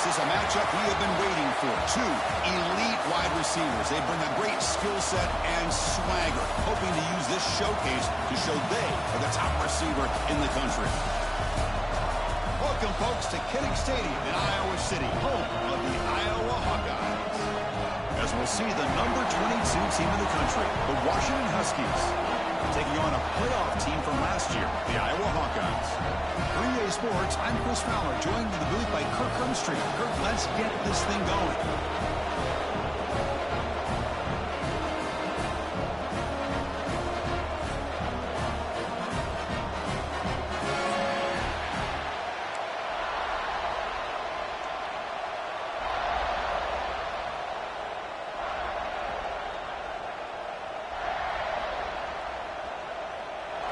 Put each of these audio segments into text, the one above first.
This is a matchup we have been waiting for. Two elite wide receivers. They bring a great skill set and swagger, hoping to use this showcase to show they are the top receiver in the country. Welcome, folks, to Kinnick Stadium in Iowa City, home of the Iowa Hawkeyes. As we'll see the number 22 team in the country, the Washington Huskies, taking on a playoff team from last year, the Iowa Hawkeyes. 3A Sports, I'm Chris Fowler, joined in the booth by Kirk Rumstreet. Kirk, let's get this thing going.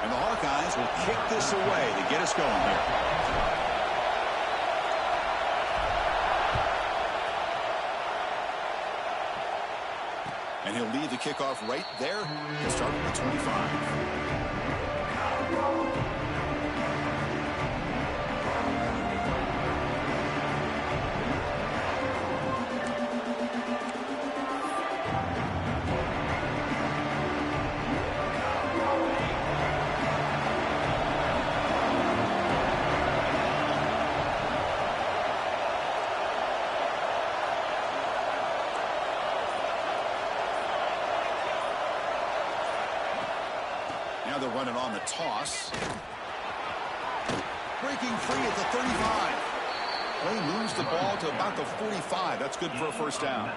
And the Hawkeyes will kick this away to get us going here. And he'll lead the kickoff right there. He'll start at the 25. Now they're running on the toss. Breaking free at the 35. Play moves the ball to about the 45. That's good for a first down.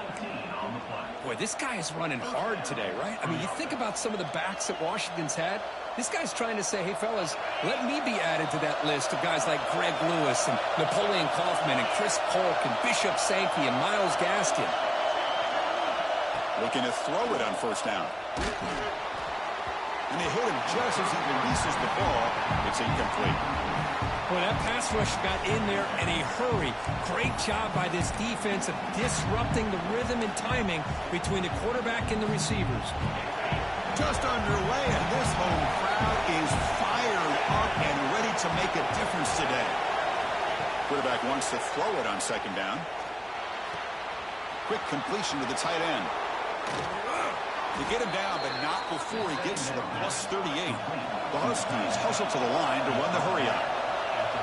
Boy, this guy is running hard today, right? I mean, you think about some of the backs that Washington's had. This guy's trying to say, hey, fellas, let me be added to that list of guys like Greg Lewis and Napoleon Kaufman and Chris Polk and Bishop Sankey and Myles Gaskin. Looking to throw it on first down. And they hit him just as he releases the ball. It's incomplete. Boy, that pass rush got in there in a hurry. Great job by this defense of disrupting the rhythm and timing between the quarterback and the receivers. Just underway, and this home crowd is fired up and ready to make a difference today. Quarterback wants to throw it on second down. Quick completion to the tight end. To get him down, but not before he gets to the plus 38. The Huskies hustle to the line to run the hurry up.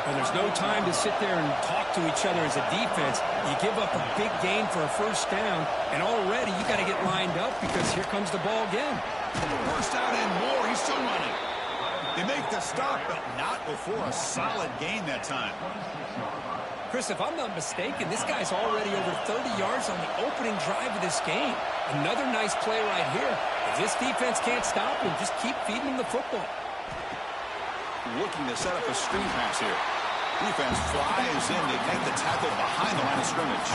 And there's no time to sit there and talk to each other as a defense. You give up a big gain for a first down, and already you got to get lined up because here comes the ball again. First down and more. He's still running. They make the stop, but not before a solid gain that time. Chris, if I'm not mistaken, this guy's already over 30 yards on the opening drive of this game. Another nice play right here. If this defense can't stop him, just keep feeding him the football. Looking to set up a screen pass here. Defense flies in to make the tackle behind the line of scrimmage.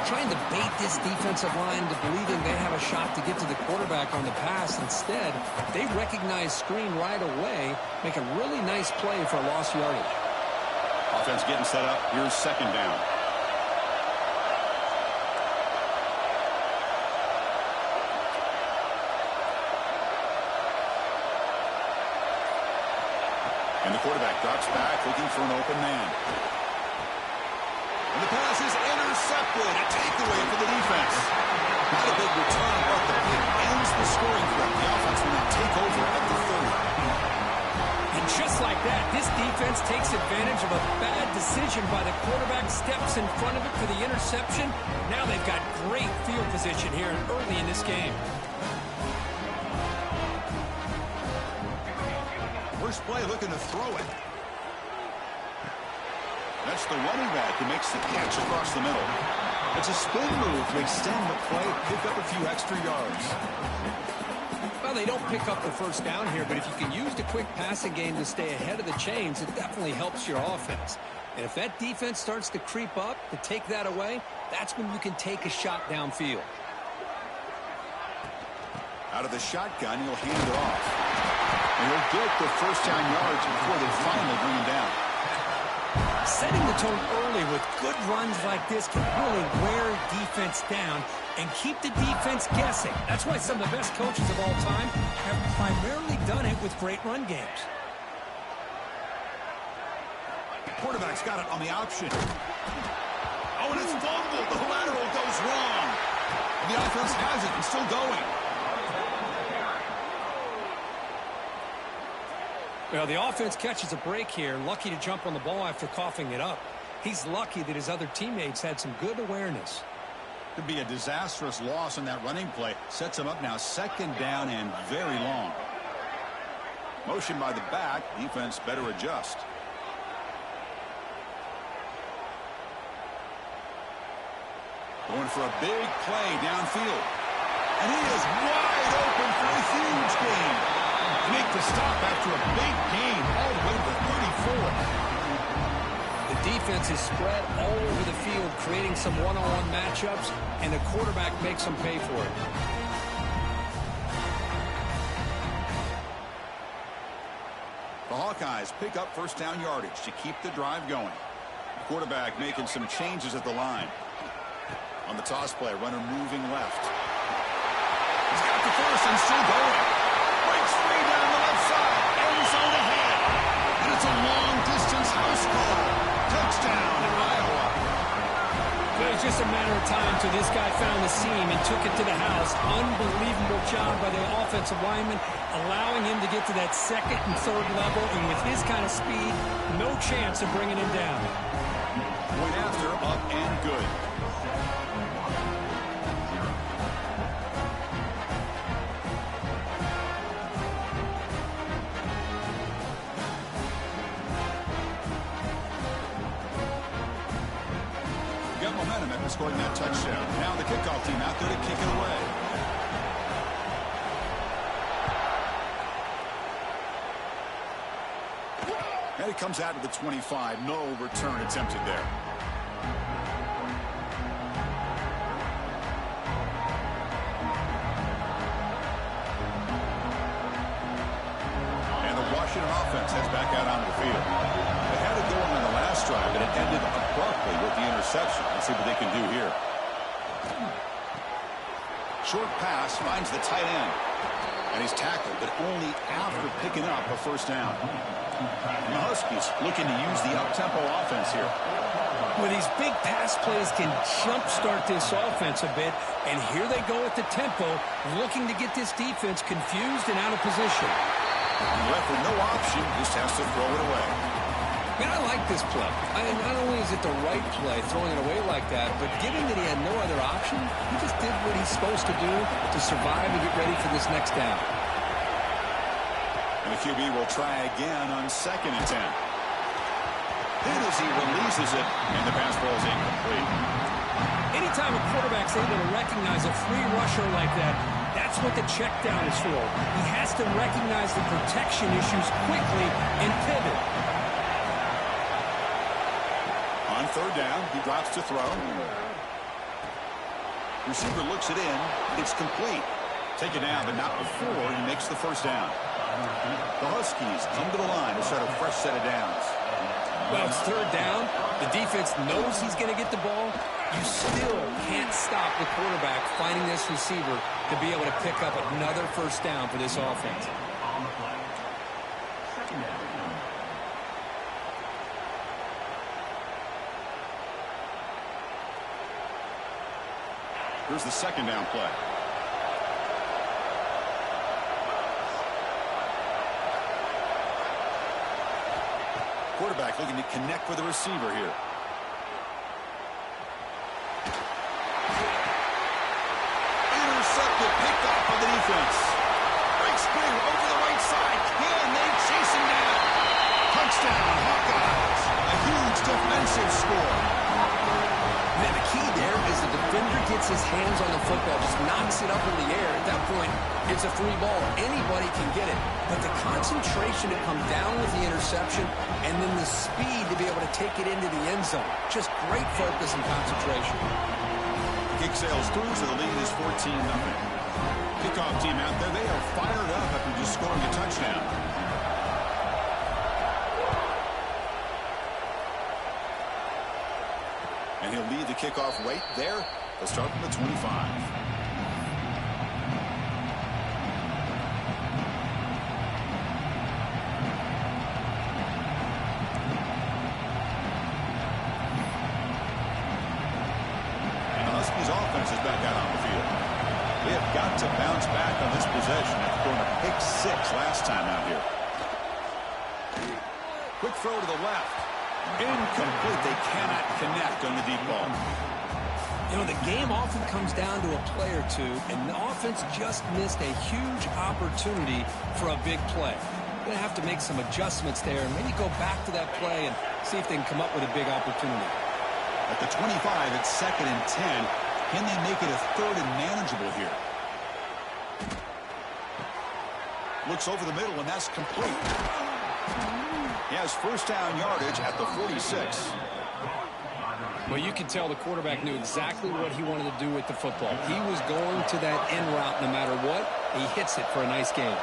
Trying to bait this defensive line to believing they have a shot to get to the quarterback on the pass. Instead, they recognize screen right away, make a really nice play for a lost yardage. Offense getting set up. Here's second down. And the quarterback drops back, looking for an open man. And the pass is intercepted. A takeaway for the defense. Not a big return, but the pick ends the scoring threat. The offense will now take over at the 30. And just like that, this defense takes advantage of a bad decision by the quarterback, steps in front of it for the interception. Now they've got great field position here early in this game. First play looking to throw it. That's the running back who makes the catch across the middle. It's a spin move to extend the play, pick up a few extra yards. Well, they don't pick up the first down here, but if you can use the quick passing game to stay ahead of the chains, it definitely helps your offense. And if that defense starts to creep up, to take that away, that's when you can take a shot downfield. Out of the shotgun, he'll hand it off. And he'll get the first down yards before they finally bring him down. Setting the tone early with good runs like this can really wear defense down and keep the defense guessing. That's why some of the best coaches of all time have primarily done it with great run games. Quarterback's got it on the option. Oh, and it's fumbled. The lateral goes wrong. The offense has it and still going. Well, the offense catches a break here. Lucky to jump on the ball after coughing it up. He's lucky that his other teammates had some good awareness. Could be a disastrous loss on that running play. Sets him up now 2nd down and very long. Motion by the back. Defense better adjust. Going for a big play downfield. And he is wide open for a huge gain. Make the stop after a big gain all the way to 34. The defense is spread all over the field, creating some one-on-one matchups, and the quarterback makes them pay for it. The Hawkeyes pick up first down yardage to keep the drive going. The quarterback making some changes at the line. On the toss play, runner moving left. He's got the first and still going. Breaks free down the left side. End zone ahead. And it's a long-distance house call. Touchdown, Iowa. It was just a matter of time until this guy found the seam and took it to the house. Unbelievable job by the offensive lineman, allowing him to get to that 2nd and 3rd level. And with his kind of speed, no chance of bringing him down. Point after, up and good. Momentum after scoring that touchdown. Now the kickoff team out there to kick it away. And it comes out to the 25. No return attempted there. And the Washington offense heads back out onto the field. They had it going on the last drive, and it ended abruptly with the interception. Let's see what they can do here. Short pass finds the tight end. And he's tackled, but only after picking up a first down. And the Huskies looking to use the up-tempo offense here. Well, these big pass plays can jumpstart this offense a bit. And here they go at the tempo, looking to get this defense confused and out of position. Left with no option, just has to throw it away. Man, I like this play. Not only is it the right play, throwing it away like that, but given that he had no other option, he just did what he's supposed to do to survive and get ready for this next down. And the QB will try again on 2nd and 10. Hit as he releases it, and the pass ball is incomplete. Anytime a quarterback's able to recognize a free rusher like that, that's what the check down is for. He has to recognize the protection issues quickly and pivot. On 3rd down, he drops to throw. Receiver looks it in. It's complete. Take it down, but not before he makes the first down. The Huskies come to the line to start a fresh set of downs. Well, it's 3rd down. The defense knows he's going to get the ball. You still can't stop the quarterback finding this receiver to be able to pick up another first down for this offense. Here's the 2nd down play. Quarterback looking to connect with the receiver here. Intercepted, picked off by the defense. Breaks free over the right side. Can they chase him down? Touchdown, Hawkeyes. A huge defensive score. Now, the key there is the defender gets his hands on the football, just knocks it up in the air. At that point, it's a free ball. Anybody can get it. But the concentration to come down with the interception and then the speed to be able to take it into the end zone. Just great focus and concentration. Kick sails through, so the lead is 14-0. Kickoff team out there, they are fired up after just scoring a touchdown. And he'll lead the kickoff right there. They'll start from the 25. 6 last time out here. Quick throw to the left. Incomplete. They cannot connect on the deep ball. You know, the game often comes down to a play or two, and the offense just missed a huge opportunity for a big play. Going to have to make some adjustments there and maybe go back to that play and see if they can come up with a big opportunity. At the 25, it's 2nd and 10. Can they make it a 3rd and manageable here? Looks over the middle, and that's complete. He has first down yardage at the 46. Well, you can tell the quarterback knew exactly what he wanted to do with the football. He was going to that end route no matter what. He hits it for a nice gain.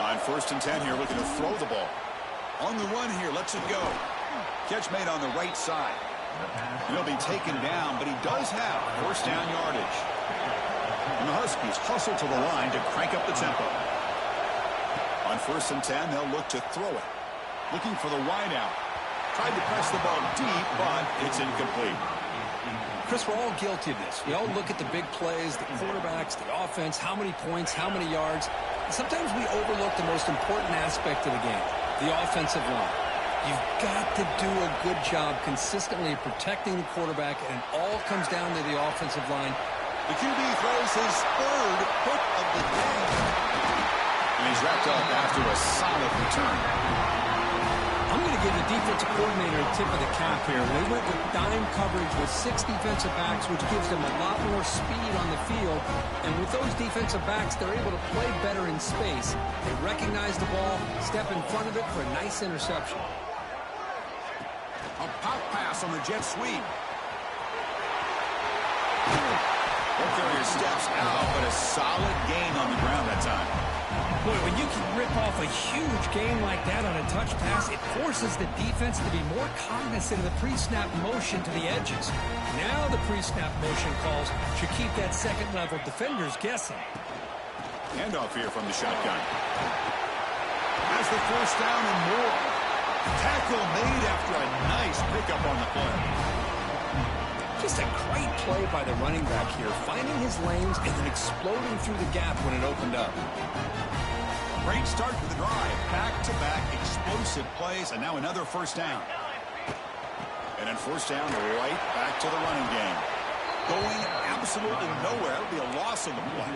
On 1st and 10 here, looking to throw the ball. On the run here, lets it go. Catch made on the right side. He'll be taken down, but he does have first down yardage. And the Huskies hustle to the line to crank up the tempo. On 1st and 10, they'll look to throw it. Looking for the wide out. Tried to press the ball deep, but it's incomplete. Chris, we're all guilty of this. We all look at the big plays, the quarterbacks, the offense, how many points, how many yards. And sometimes we overlook the most important aspect of the game, the offensive line. You've got to do a good job consistently protecting the quarterback, and it all comes down to the offensive line. The QB throws his 3rd pick of the day. And he's wrapped up after a solid return. I'm going to give the defensive coordinator a tip of the cap here. They went with dime coverage with 6 defensive backs, which gives them a lot more speed on the field. And with those defensive backs, they're able to play better in space. They recognize the ball, step in front of it for a nice interception. A pop pass on the jet sweep. Ball carrier steps out, but a solid gain on the ground that time. Boy, when you can rip off a huge gain like that on a touch pass, it forces the defense to be more cognizant of the pre-snap motion to the edges. Now the pre-snap motion calls should keep that second-level defenders guessing. Handoff here from the shotgun. Has the first down and more. Tackle made after a nice pickup on the play. Just a great play by the running back here, finding his lanes and then exploding through the gap when it opened up. Great start to the drive. Back-to-back explosive plays, and now another first down. And then first down right back to the running game. Going absolutely nowhere. That'll be a loss of the play.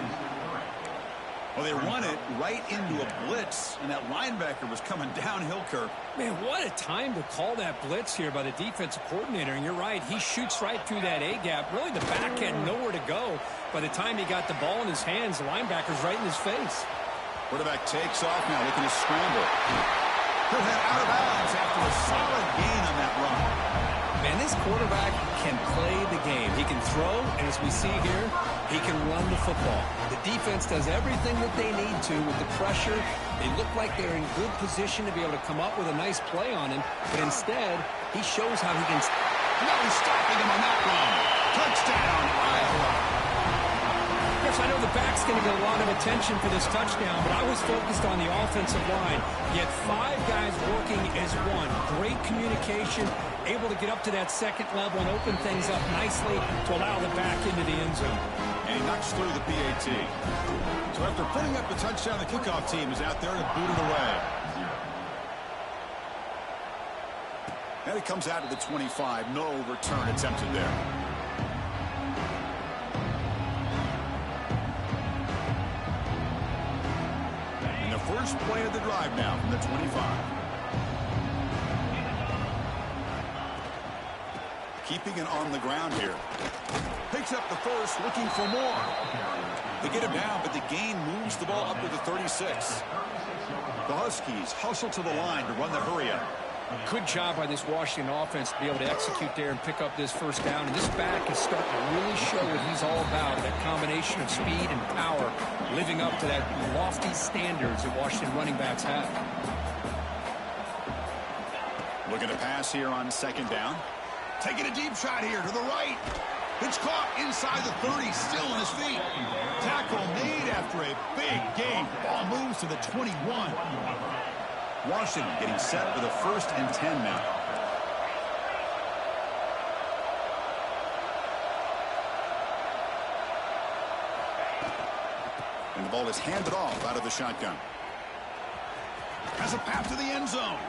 Well, they run it right into a blitz, and that linebacker was coming downhill, Kirk. Man, what a time to call that blitz here by the defensive coordinator. And you're right, he shoots right through that A-gap. Really, the back had nowhere to go. By the time he got the ball in his hands, the linebacker's right in his face. Quarterback takes off now, looking to scramble. He'll head out of bounds after a solid gain on that run. Man, this quarterback can play the game. He can throw, and as we see here, he can run the football. The defense does everything that they need to with the pressure. They look like they're in good position to be able to come up with a nice play on him, but instead, he shows how he can... No stopping him on that run. Touchdown, Iowa. Yes, I know the back's going to get a lot of attention for this touchdown, but I was focused on the offensive line. Yet 5 guys working as one. Great communication, able to get up to that second level and open things up nicely to allow the back into the end zone. And he knocks through the PAT. So after putting up the touchdown, the kickoff team is out there to boot it away. And it comes out to the 25. No return attempted there. And the first play of the drive now from the 25. Keeping it on the ground here. Picks up the first, looking for more. They get him down, but the gain moves the ball up to the 36. The Huskies hustle to the line to run the hurry-up. Good job by this Washington offense to be able to execute there and pick up this first down. And this back is starting to really show what he's all about, that combination of speed and power, living up to that lofty standards that Washington running backs have. Looking to pass here on second down. Taking a deep shot here to the right. It's caught inside the 30, still on his feet. Tackle made after a big gain. Ball moves to the 21. Washington getting set for the 1st and 10 now. ball is handed off out of the shotgun. Has a path to the end zone.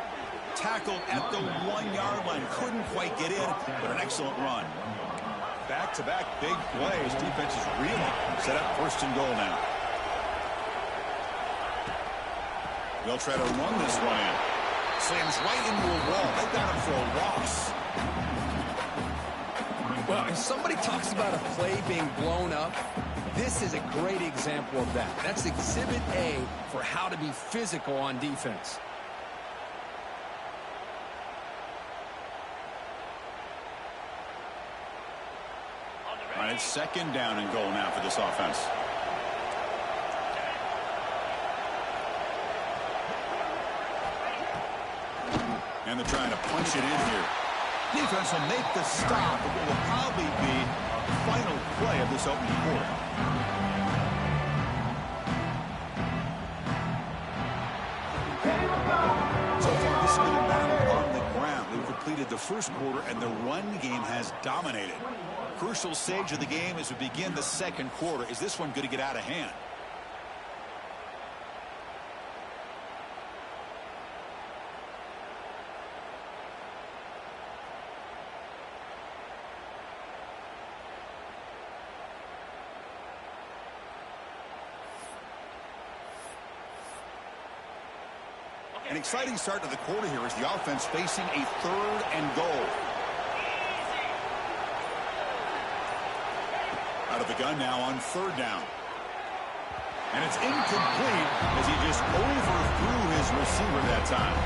Tackled at the 1-yard line. Couldn't quite get in, but an excellent run. Back-to-back big plays. Defense is reeling. Set up first and goal now. They'll try to run this one in. Slams right into a wall. They've got him for a loss. Well, if somebody talks about a play being blown up, this is a great example of that. That's Exhibit A for how to be physical on defense. All right, it's second down and goal now for this offense. And they're trying to punch it in here. Defense will make the stop, but what will probably be the final play of this opening quarter. So far, this has been a battle on the ground. They've completed the first quarter, and the run game has dominated. Crucial stage of the game as we begin the second quarter. Is this one going to get out of hand? An exciting start to the quarter here as the offense facing a third and goal. Out of the gun now on third down. And it's incomplete as he just overthrew his receiver that time.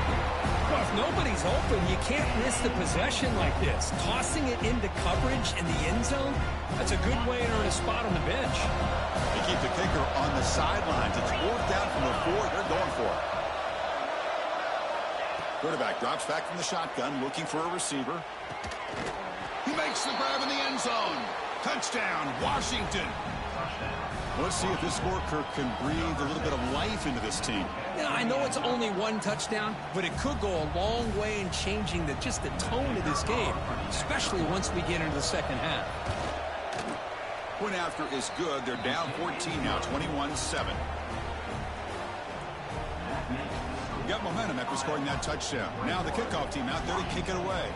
Well, if nobody's open, you can't miss the possession like this. Tossing it into coverage in the end zone, that's a good way to earn a spot on the bench. They keep the kicker on the sidelines. It's fourth down from the 4. They're going for it. Quarterback drops back from the shotgun, looking for a receiver. He makes the grab in the end zone. Touchdown, Washington. Let's see if this scorecard can breathe a little bit of life into this team. Yeah, I know it's only one touchdown, but it could go a long way in changing just the tone of this game, especially once we get into the second half. Point after is good. They're down 14 now, 21-7. Got momentum after scoring that touchdown. Now the kickoff team out there to kick it away.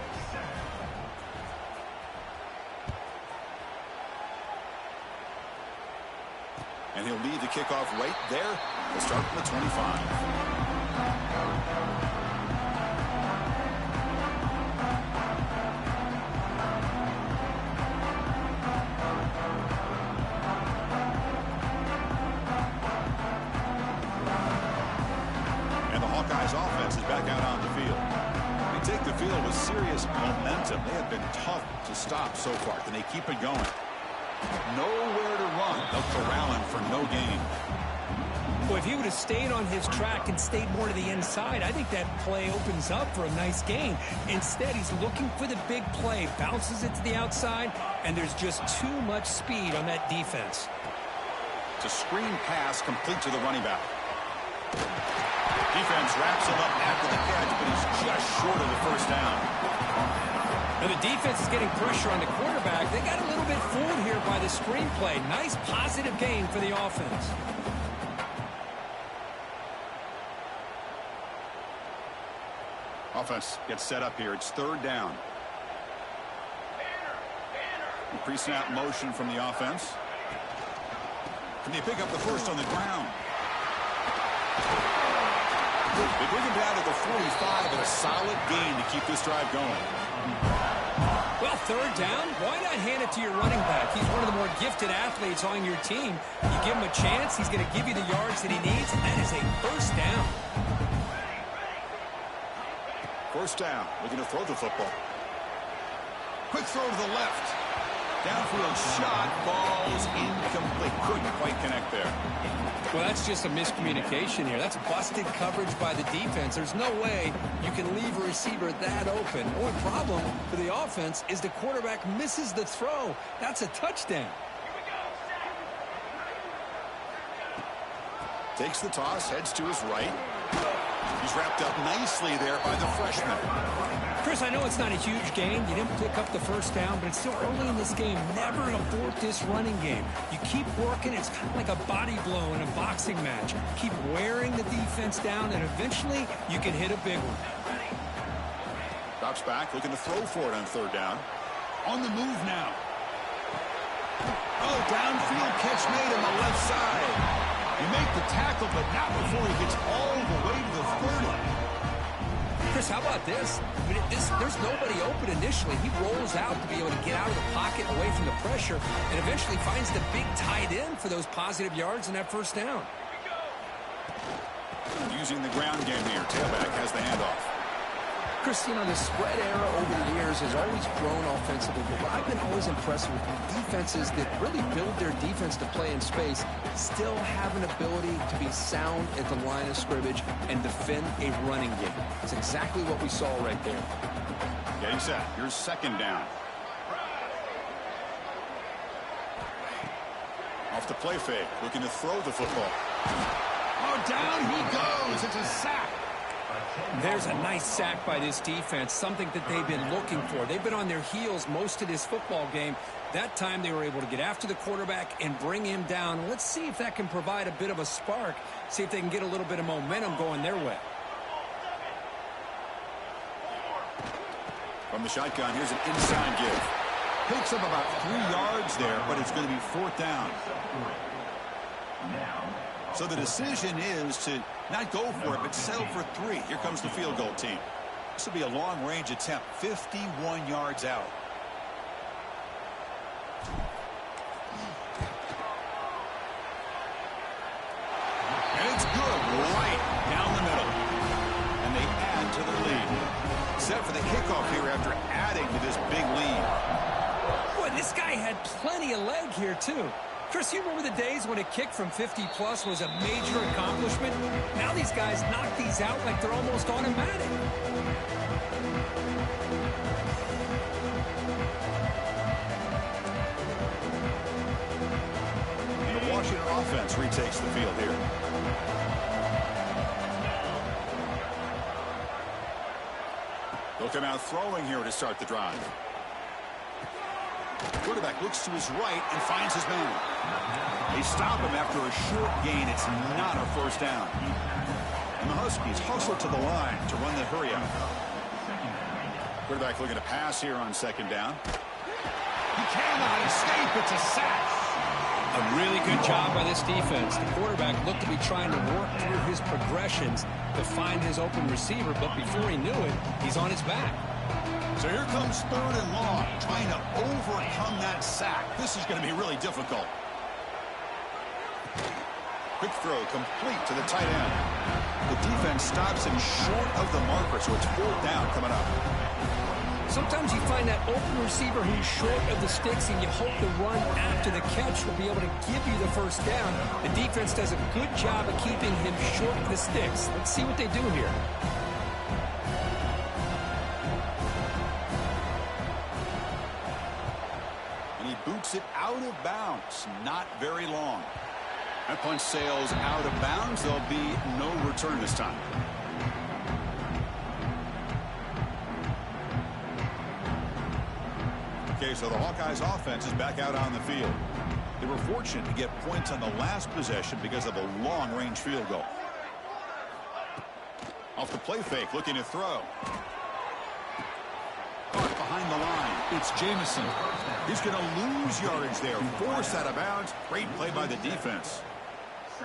And he'll lead the kickoff right there. He'll start from the 25. Offense is back out on the field. They take the field with serious momentum. They have been tough to stop so far. Can they keep it going? Nowhere to run. They'll corral him for no gain. Well, if he would have stayed on his track and stayed more to the inside, I think that play opens up for a nice gain. Instead, he's looking for the big play, bounces it to the outside, and there's just too much speed on that defense. It's a screen pass complete to the running back. Defense wraps him up after the catch, but he's just short of the first down. Now the defense is getting pressure on the quarterback. They got a little bit fooled here by the screenplay. Nice positive gain for the offense. Offense gets set up here. It's third down. Pre-snap motion from the offense. Can they pick up the first on the ground? They bring him down to the 45 and a solid gain to keep this drive going. Well, third down, why not hand it to your running back? He's one of the more gifted athletes on your team. You give him a chance, he's going to give you the yards that he needs, and that is a first down. First down, looking to throw the football. Quick throw to the left. Downfield shot, ball's incomplete. Couldn't quite connect there. Well, that's just a miscommunication here. That's busted coverage by the defense. There's no way you can leave a receiver that open. The only problem for the offense is the quarterback misses the throw. That's a touchdown. Takes the toss, heads to his right. He's wrapped up nicely there by the freshman. Chris, I know it's not a huge gain. You didn't pick up the first down, but it's still early in this game. Never abort this running game. You keep working. It's kind of like a body blow in a boxing match. Keep wearing the defense down, and eventually you can hit a big one. Drops back, looking to throw for it on third down. On the move now. Oh, downfield catch made on the left side. You make the tackle, but not before he gets all the way to the 30. Chris, how about this? I mean, there's nobody open initially. He rolls out to be able to get out of the pocket away from the pressure and eventually finds the big tight end for those positive yards in that first down. Using the ground game here. Tailback has the handoff. Chris, you know, the spread era over the years has always grown offensively, but what I've been always impressed with defenses that really build their defense to play in space still have an ability to be sound at the line of scrimmage and defend a running game. It's exactly what we saw right there. Getting set. Here's second down. Off the play fake. Looking to throw the football. Oh, down he goes. It's a sack. There's a nice sack by this defense, something that they've been looking for. They've been on their heels most of this football game. That time they were able to get after the quarterback and bring him down. Let's see if that can provide a bit of a spark, see if they can get a little bit of momentum going their way. From the shotgun, here's an inside give. Picks up about 3 yards there, but it's going to be fourth down. So the decision is to not go for it, but settle for 3. Here comes the field goal team. This will be a long-range attempt, 51 yards out. And it's good, right down the middle. And they add to their lead. Set for the kickoff here after adding to this big lead. Boy, this guy had plenty of leg here, too. Chris, you remember the days when a kick from 50-plus was a major accomplishment? Now these guys knock these out like they're almost automatic. And the Washington offense retakes the field here. They'll come out throwing here to start the drive. Quarterback looks to his right and finds his man. They stop him after a short gain. It's not a first down. And the Huskies hustle to the line to run the hurry up. Quarterback looking to pass here on second down. He cannot escape. It's a sack. A really good job by this defense. The quarterback looked to be trying to work through his progressions to find his open receiver, but before he knew it, he's on his back. So here comes third and long, trying to overcome that sack. This is going to be really difficult. Quick throw complete to the tight end. The defense stops him short of the marker, so it's fourth down coming up. Sometimes you find that open receiver who's short of the sticks, and you hope the run after the catch will be able to give you the first down. The defense does a good job of keeping him short of the sticks. Let's see what they do here. Boots it out of bounds. Not very long. That punch sails out of bounds. There'll be no return this time. Okay, so the Hawkeyes offense is back out on the field. They were fortunate to get points on the last possession because of a long-range field goal. Off the play fake, looking to throw. Caught behind the line. It's Jamison. He's going to lose yardage there. Forced out of bounds. Great play by the defense.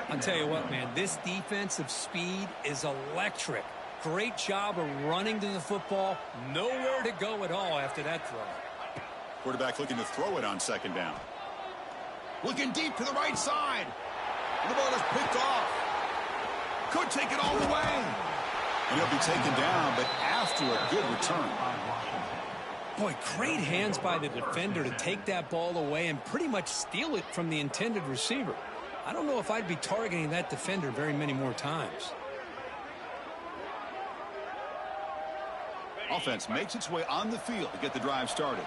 I'll tell you what, man. This defensive speed is electric. Great job of running to the football. Nowhere to go at all after that throw. Quarterback looking to throw it on second down. Looking deep to the right side. And the ball is picked off. Could take it all the way. And he'll be taken down, but after a good return. Boy, great hands by the defender to take that ball away and pretty much steal it from the intended receiver. I don't know if I'd be targeting that defender very many more times. Offense makes its way on the field to get the drive started.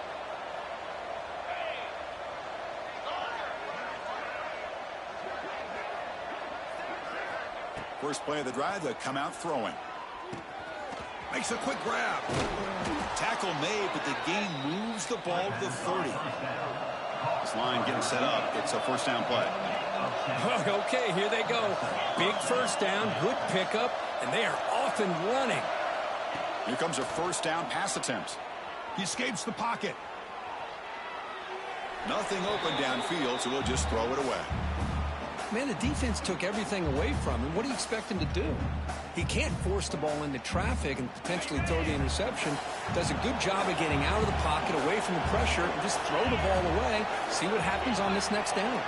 First play of the drive, they come out throwing. Makes a quick grab. Tackle made, but the gain moves the ball to the 30. This line getting set up. It's a first down play. Okay, here they go. Big first down, good pickup, and they are off and running. Here comes a first down pass attempt. He escapes the pocket. Nothing open downfield, so we'll just throw it away. Man, the defense took everything away from him. What do you expect him to do? He can't force the ball into traffic and potentially throw the interception. Does a good job of getting out of the pocket, away from the pressure, and just throw the ball away. See what happens on this next down.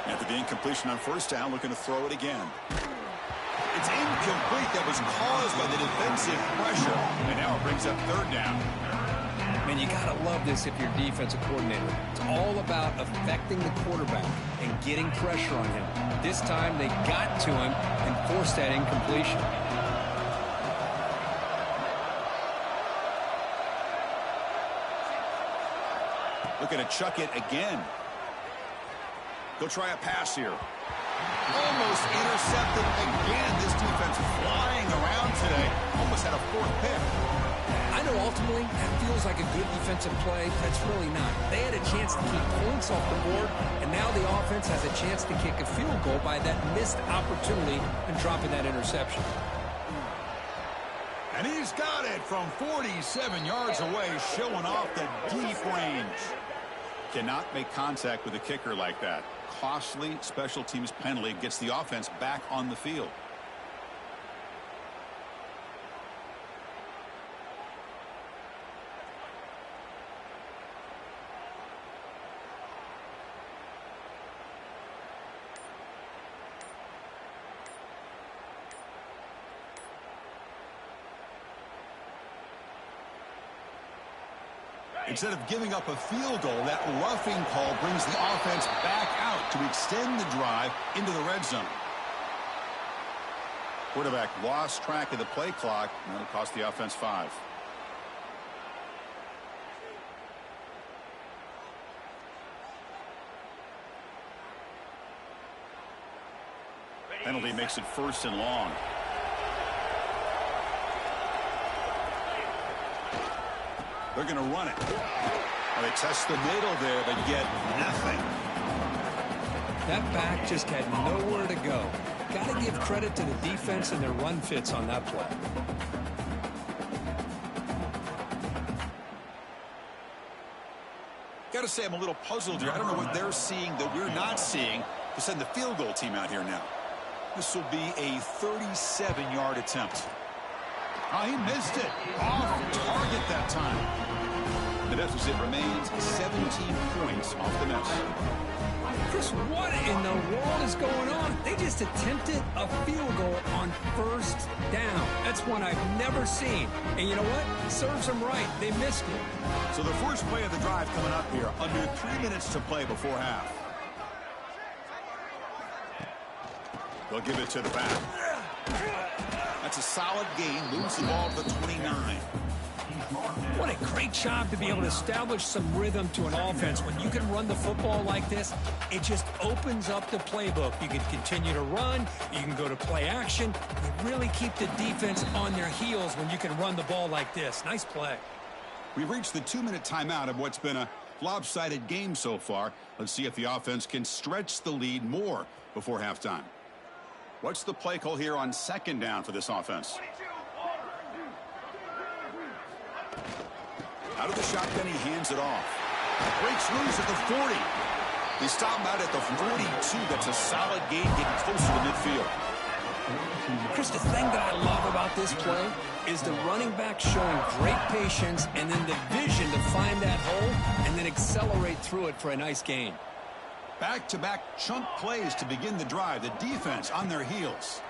After the incompletion on first down, looking to throw it again. It's incomplete. That was caused by the defensive pressure. And now it brings up third down. Man, you got to love this if you're defensive coordinator. It's all about affecting the quarterback and getting pressure on him. This time they got to him and forced that incompletion. Looking to chuck it again. He'll try a pass here. Almost intercepted again. This defense flying around today. Almost had a fourth pick. I know ultimately that feels like a good defensive play, but it's really not. They had a chance to keep points off the board, and now the offense has a chance to kick a field goal by that missed opportunity and dropping that interception. And he's got it from 47 yards away, showing off the deep range. Cannot make contact with a kicker like that. Costly special teams penalty gets the offense back on the field. Instead of giving up a field goal, that roughing call brings the offense back out to extend the drive into the red zone. Quarterback lost track of the play clock, and that'll cost the offense 5. Penalty makes it 1st and long. They're going to run it. Well, they test the middle there, but get nothing. That back just had nowhere to go. Got to give credit to the defense and their run fits on that play. Got to say, I'm a little puzzled here. I don't know what they're seeing that we're not seeing to send the field goal team out here now. This will be a 37-yard attempt. Oh, he missed it. Off target that time. The deficit remains 17 points off the miss. Chris, what in the world is going on? They just attempted a field goal on 1st down. That's one I've never seen. And you know what? It serves them right. They missed it. So the first play of the drive coming up here. Under 3 minutes to play before half. They'll give it to the back. That's a solid gain. Moves the ball to the 29. What a great job to be able to establish some rhythm to an offense. When you can run the football like this, it just opens up the playbook. You can continue to run. You can go to play action. You really keep the defense on their heels when you can run the ball like this. Nice play. We've reached the 2-minute timeout of what's been a lopsided game so far. Let's see if the offense can stretch the lead more before halftime. What's the play call here on 2nd down for this offense? Out of the shotgun, he hands it off. Breaks loose at the 40. They stop him out at the 42. That's a solid gain, getting closer to midfield. Chris, the thing that I love about this play is the running back showing great patience and then the vision to find that hole and then accelerate through it for a nice gain. Back-to-back chunk plays to begin the drive. The defense on their heels.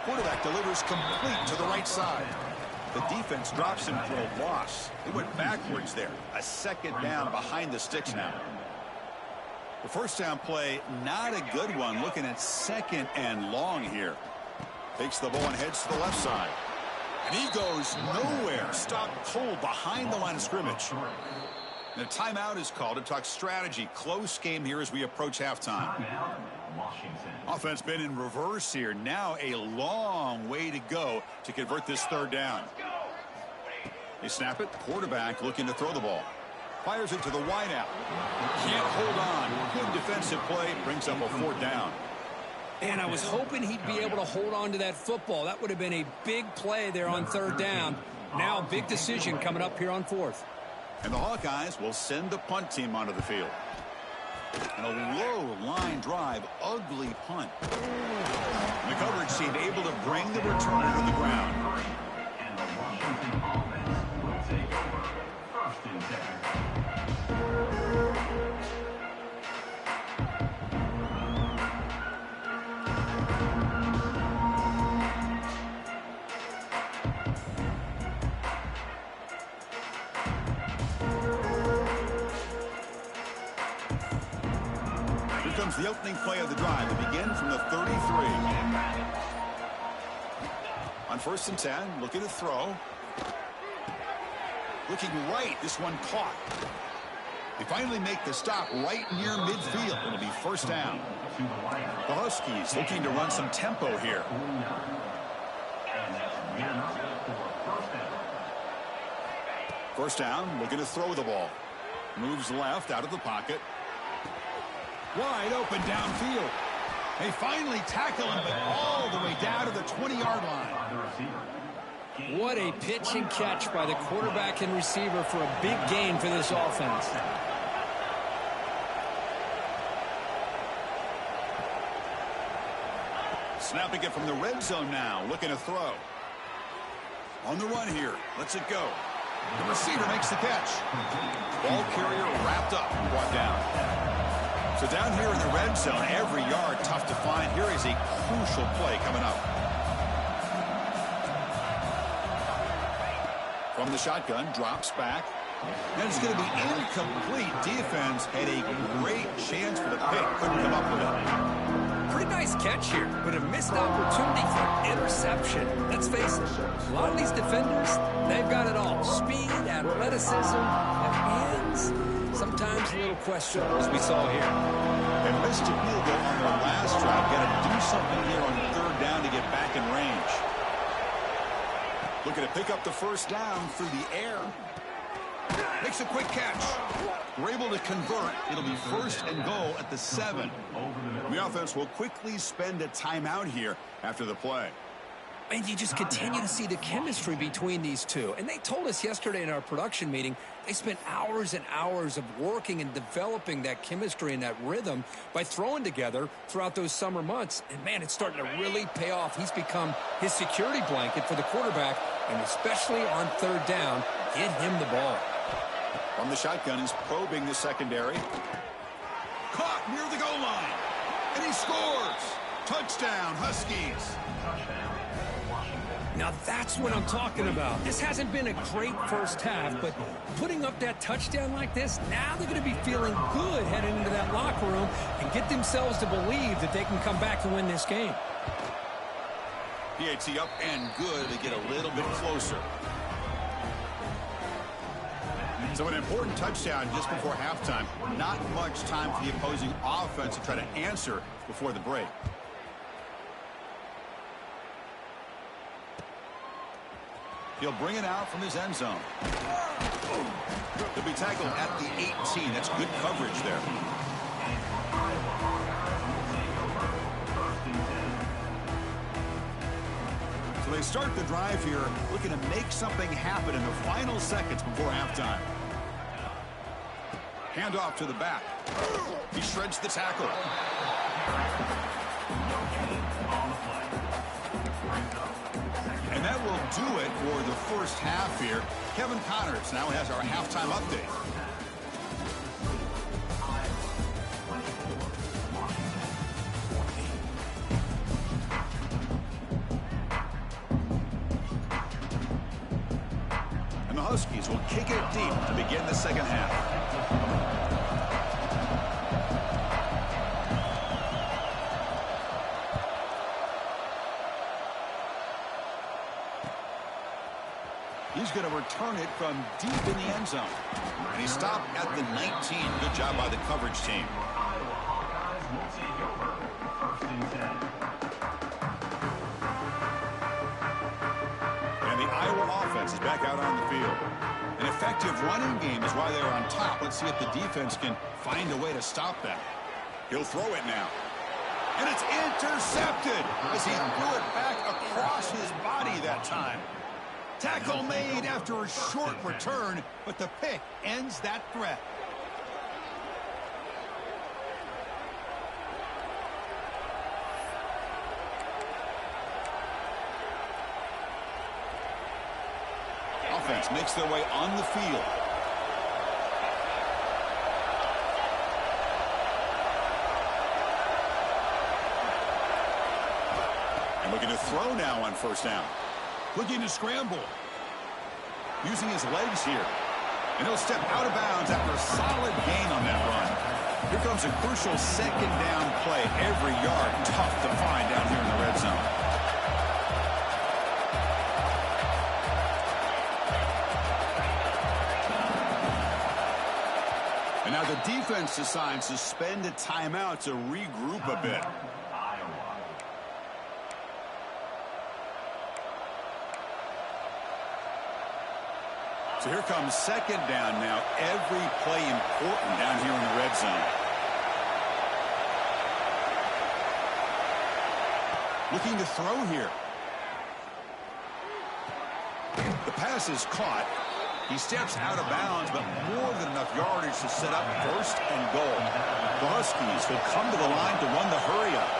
Quarterback delivers complete to the right side. The defense drops him for a loss. They went backwards there. A 2nd down behind the sticks now. The 1st down play, not a good one. Looking at 2nd and long here. Takes the ball and heads to the left side. And he goes nowhere. Stopped cold behind the line of scrimmage. And a timeout is called to talk strategy. Close game here as we approach halftime. Offense been in reverse here. Now a long way to go to convert this third down. They snap it. Quarterback looking to throw the ball. Fires it to the wideout. Can't hold on. Good defensive play. Brings up a fourth down. And I was hoping he'd be able to hold on to that football. That would have been a big play there on third down. Now big decision coming up here on fourth. And the Hawkeyes will send the punt team onto the field. And a low line drive, ugly punt. And the coverage team able to bring the returner to the ground. And the Washington offense will take over first and 10. The opening play of the drive to begin from the 33. On first and 10, looking to throw. Looking right, this one caught. They finally make the stop right near midfield. It'll be first down. The Huskies looking to run some tempo here. First down, looking to throw the ball. Moves left out of the pocket. Wide open downfield. They finally tackle him, but all the way down to the 20-yard line. What a pitch and catch by the quarterback and receiver for a big gain for this offense. Snapping it from the red zone now, looking to throw. On the run here, lets it go. The receiver makes the catch. Ball carrier wrapped up and brought down. So down here in the red zone, every yard tough to find. Here is a crucial play coming up. From the shotgun, drops back. And it's going to be incomplete. Defense had a great chance for the pick. Couldn't come up with it. Pretty nice catch here, but a missed opportunity for interception. Let's face it, a lot of these defenders, they've got it all. Speed, athleticism, and hands. Sometimes a little question, as we saw here. And missed a field goal on their last drive. Got to do something here on third down to get back in range. Looking to pick up the first down through the air. Makes a quick catch. We're able to convert. It'll be first and goal at the 7. The offense will quickly spend a timeout here after the play. And you just continue to see the chemistry between these two. And they told us yesterday in our production meeting, they spent hours and hours of working and developing that chemistry and that rhythm by throwing together throughout those summer months. And, man, it's starting to really pay off. He's become his security blanket for the quarterback, and especially on third down, get him the ball. From the shotgun, is probing the secondary. Caught near the goal line. And he scores. Touchdown, Huskies. Now that's what I'm talking about. This hasn't been a great first half, but putting up that touchdown like this, now they're going to be feeling good heading into that locker room and get themselves to believe that they can come back and win this game. PAT up and good. They get a little bit closer. So an important touchdown just before halftime. Not much time for the opposing offense to try to answer before the break. He'll bring it out from his end zone. He'll be tackled at the 18. That's good coverage there. So they start the drive here, looking to make something happen in the final seconds before halftime. Handoff to the back. He shreds the tackle. And that will do it for the first half here. Kevin Connors now has our halftime update. And the Huskies will kick it deep to begin the second half. He's he's going to return it from deep in the end zone. And he stopped at the 19. Good job by the coverage team. Iowa Hawkeyes will take over. 1st and 10. And the Iowa offense is back out on the field. An effective running game is why they're on top. Let's see if the defense can find a way to stop that. He'll throw it now. And it's intercepted as he threw it back across his body that time. Tackle made after a short return, but the pick ends that threat. Offense makes their way on the field. And looking to throw now on 1st down. Looking to scramble. Using his legs here. And he'll step out of bounds after a solid gain on that run. Here comes a crucial 2nd down play. Every yard tough to find down here in the red zone. And now the defense decides to spend a timeout to regroup a bit. So here comes 2nd down now. Every play important down here in the red zone. Looking to throw here. The pass is caught. He steps out of bounds, but more than enough yardage to set up 1st and goal. The Huskies will come to the line to run the hurry-up.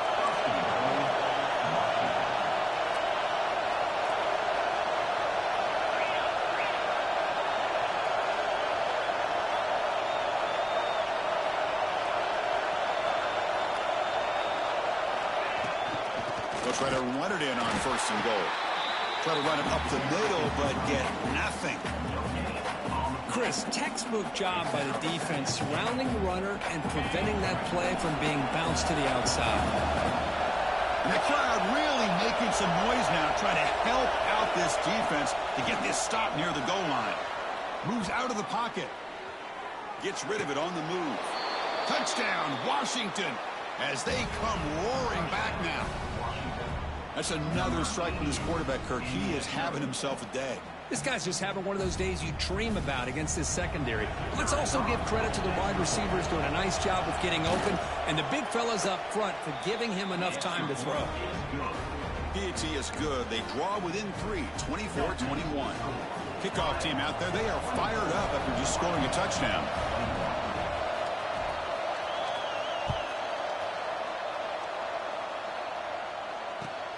They'll try to run it in on 1st and goal. Try to run it up the middle, but get nothing. Chris, textbook job by the defense surrounding the runner and preventing that play from being bounced to the outside. And the crowd really making some noise now, trying to help out this defense to get this stop near the goal line. Moves out of the pocket. Gets rid of it on the move. Touchdown, Washington, as they come roaring back now. That's another strike from this quarterback, Kirk. He is having himself a day. This guy's just having one of those days you dream about against this secondary. Let's also give credit to the wide receivers doing a nice job of getting open, and the big fellas up front for giving him enough time to throw. PAT is good. They draw within 3, 24-21. Kickoff team out there, they are fired up after just scoring a touchdown.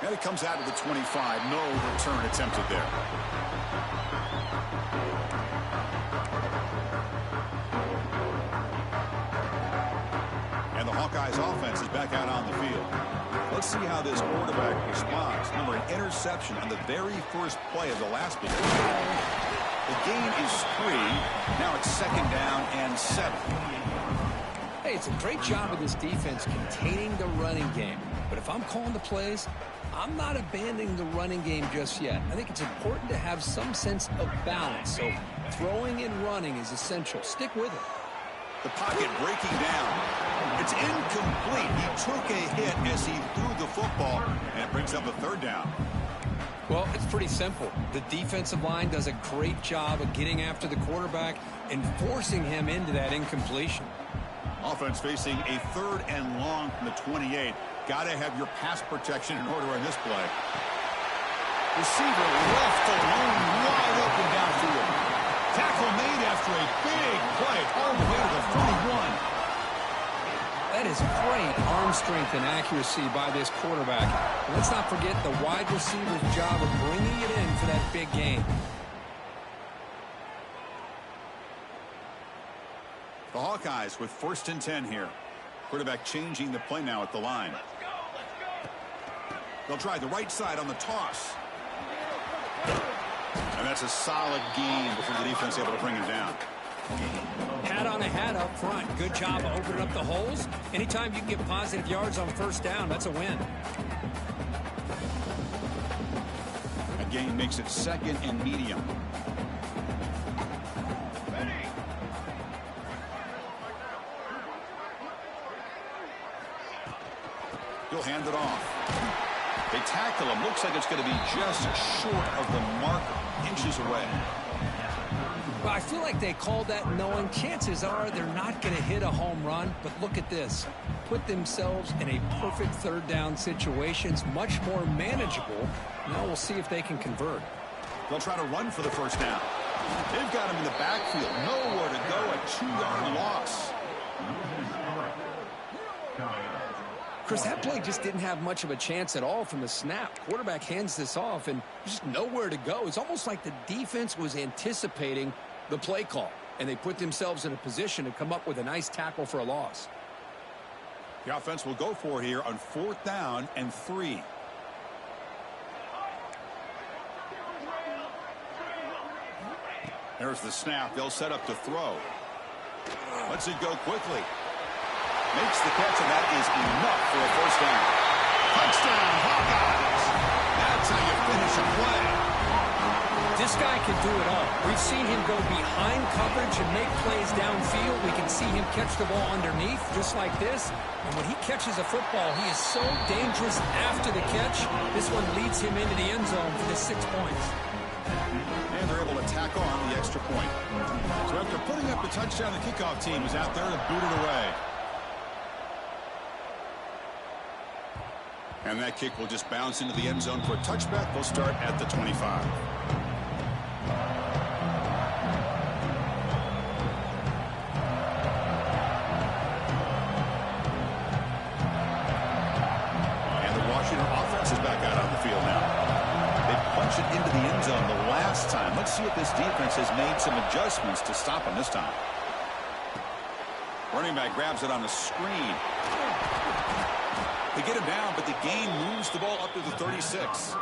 And it comes out to the 25. No return attempted there. And the Hawkeyes offense is back out on the field. Let's see how this quarterback responds. Remember, an interception on the very first play of the last play. The gain is 3. Now it's 2nd down and 7. Hey, it's a great job of this defense containing the running game. But if I'm calling the plays, I'm not abandoning the running game just yet. I think it's important to have some sense of balance. So throwing and running is essential. Stick with it. The pocket breaking down. It's incomplete. He took a hit as he threw the football, and it brings up a 3rd down. Well, it's pretty simple. The defensive line does a great job of getting after the quarterback and forcing him into that incompletion. Offense facing a 3rd and long from the 28. Got to have your pass protection in order in this play. Receiver left alone, wide open downfield. Tackle made after a big play all the way to the 41. That is great arm strength and accuracy by this quarterback. Let's not forget the wide receiver's job of bringing it in for that big gain. The Hawkeyes with 1st and 10 here. Quarterback changing the play now at the line. They'll try the right side on the toss. And that's a solid gain before the defense able to bring him down. Hat on a hat up front. Good job of opening up the holes. Anytime you can get positive yards on 1st down, that's a win. That gain makes it 2nd and medium. He'll hand it off. They tackle him. Looks like it's going to be just short of the marker, inches away. Well, I feel like they called that knowing chances are they're not going to hit a home run. But look at this. Put themselves in a perfect third down situation. It's much more manageable. Now we'll see if they can convert. They'll try to run for the first down. They've got him in the backfield. Nowhere to go. A 2-yard loss. Chris, that play just didn't have much of a chance at all from the snap. Quarterback hands this off and just nowhere to go. It's almost like the defense was anticipating the play call, and they put themselves in a position to come up with a nice tackle for a loss. The offense will go for it here on 4th down and 3. There's the snap. They'll set up to throw. Lets it go quickly. Makes the catch, and that is enough for a first down. Touchdown, Hawkeyes! That's how you finish a play. This guy can do it all. We've seen him go behind coverage and make plays downfield. We can see him catch the ball underneath, just like this. And when he catches a football, he is so dangerous after the catch. This one leads him into the end zone for the 6 points. And they're able to tack on the extra point. So after putting up the touchdown, the kickoff team is out there to boot it away. And that kick will just bounce into the end zone for a touchback. They'll start at the 25. And the Washington offense is back out on the field now. They punched it into the end zone the last time. Let's see if this defense has made some adjustments to stop them this time. Running back grabs it on the screen. They get him down, but the game moves the ball up to the 36.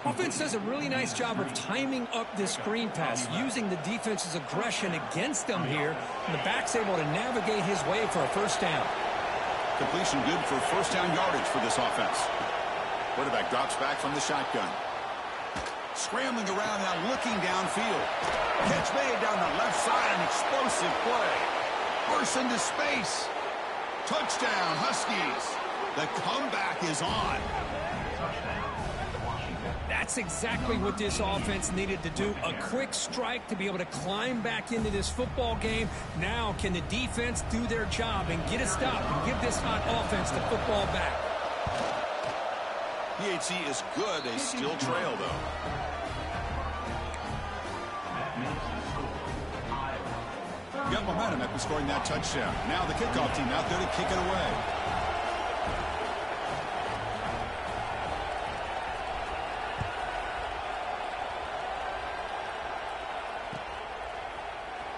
Offense does a really nice job of timing up this screen pass, using the defense's aggression against them here. And the back's able to navigate his way for a first down. Completion good for first down yardage for this offense. Quarterback drops back from the shotgun. Scrambling around now, looking downfield. Catch made down the left side, an explosive play. Bursts into space. Touchdown, Huskies. The comeback is on. That's exactly what this offense needed to do. A quick strike to be able to climb back into this football game. Now can the defense do their job and get a stop and give this hot offense the football back? PHC is good. They still trail, though. Got momentum after scoring that touchdown. Now the kickoff team out there to kick it away.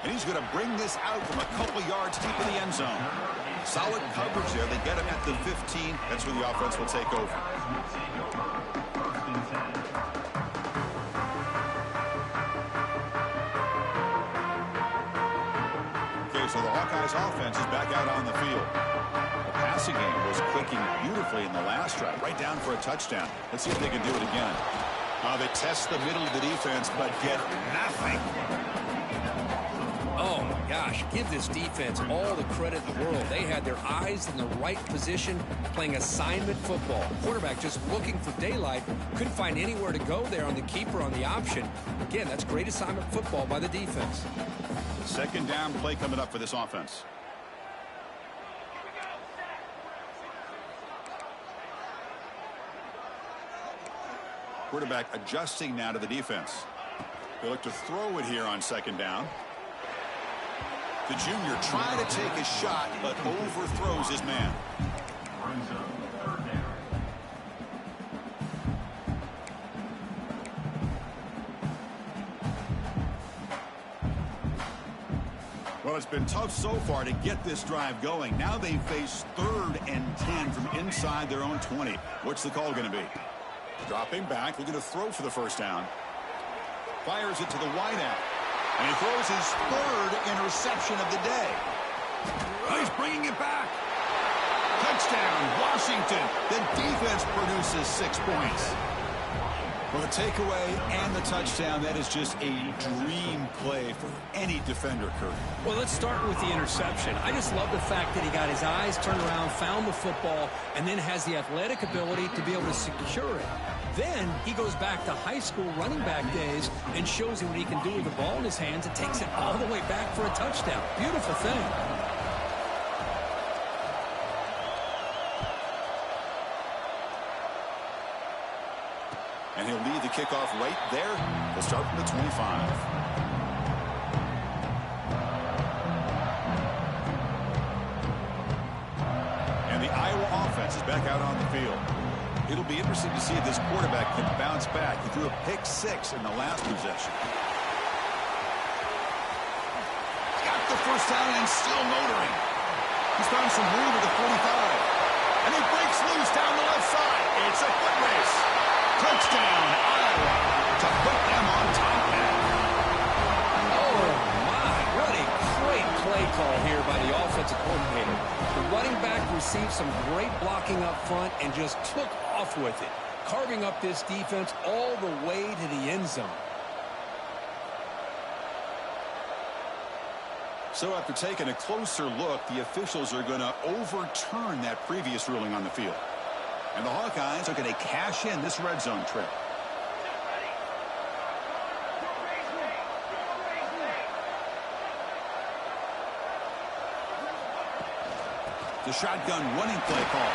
And he's going to bring this out from a couple yards deep in the end zone. Solid coverage there. They get him at the 15. That's where the offense will take over. So the Hawkeyes offense is back out on the field. The passing game was clicking beautifully in the last drive, right down for a touchdown. Let's see if they can do it again. They test the middle of the defense, but get nothing. Oh, my gosh. Give this defense all the credit in the world. They had their eyes in the right position, playing assignment football. Quarterback just looking for daylight. Couldn't find anywhere to go there on the keeper on the option. Again, that's great assignment football by the defense. Second down play coming up for this offense. Quarterback adjusting now to the defense. They look to throw it here on second down. The junior trying to take a shot, but overthrows his man. Well, it's been tough so far to get this drive going. Now they face 3rd and 10 from inside their own 20. What's the call going to be? Dropping back, looking to throw for the first down. Fires it to the wideout. And he throws his 3rd interception of the day. Oh, he's bringing it back. Touchdown, Washington. The defense produces 6 points. Well, the takeaway and the touchdown, that is just a dream play for any defender, Kurt. Well, let's start with the interception. I just love the fact that he got his eyes turned around, found the football, and then has the athletic ability to be able to secure it. Then he goes back to high school running back days and shows him what he can do with the ball in his hands and takes it all the way back for a touchdown. Beautiful thing. And he'll lead the kickoff right there. He'll start from the 25. And the Iowa offense is back out on the field. It'll be interesting to see if this quarterback can bounce back. He threw a pick-6 in the last possession. Got the first down and still motoring. He's found some room at the 45. And he breaks loose down the left side. It's a foot race. Touchdown, Iowa, to put them on top now. Oh, my. What a great play call here by the offensive coordinator. The running back received some great blocking up front and just took off with it, carving up this defense all the way to the end zone. So after taking a closer look, the officials are going to overturn that previous ruling on the field. And the Hawkeyes are going to cash in this red zone trip. The shotgun running play call.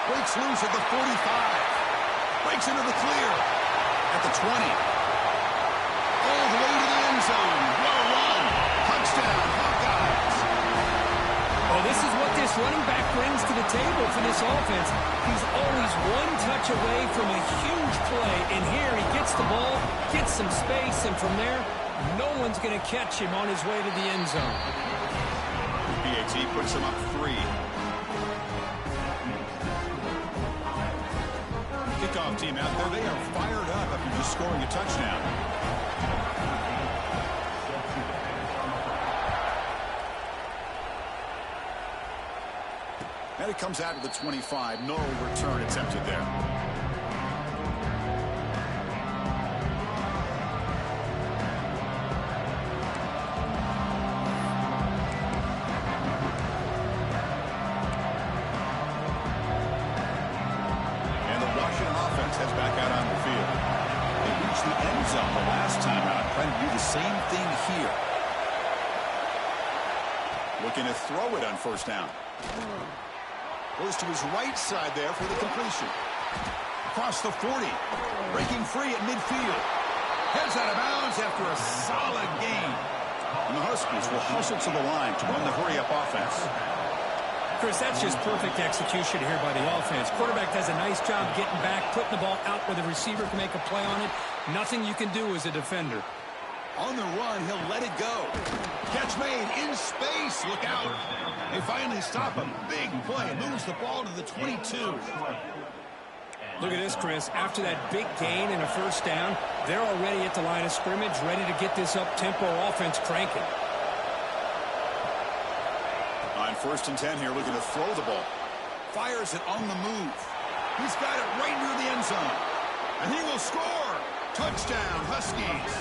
Breaks loose at the 45. Breaks into the clear at the 20. All the way to the end zone. What a run. Touchdown, Hawkeyes. Well, this is what this running back brings to the table for this offense. He's always one touch away from a huge play. And here he gets the ball, gets some space, and from there, no one's going to catch him on his way to the end zone. BAT puts him up 3. Kickoff team out there, they are fired up after just scoring a touchdown. And it comes out of the 25. No return attempted there. And the Washington offense heads back out on the field. They reached the end zone the last time out, trying to do the same thing here. Looking to throw it on first down. Goes to his right side there for the completion. Across the 40. Breaking free at midfield. Heads out of bounds after a solid gain. And the Huskies will hustle to the line to run the hurry-up offense. Chris, that's just perfect execution here by the offense. Quarterback does a nice job getting back, putting the ball out where the receiver can make a play on it. Nothing you can do as a defender. On the run, he'll let it go. Catch made in space. Look out. They finally stop a big play. Moves the ball to the 22. Look at this, Chris. After that big gain and a first down, they're already at the line of scrimmage, ready to get this up-tempo offense cranking. On 1st and 10 here, looking to throw the ball. Fires it on the move. He's got it right near the end zone. And he will score. Touchdown, Huskies.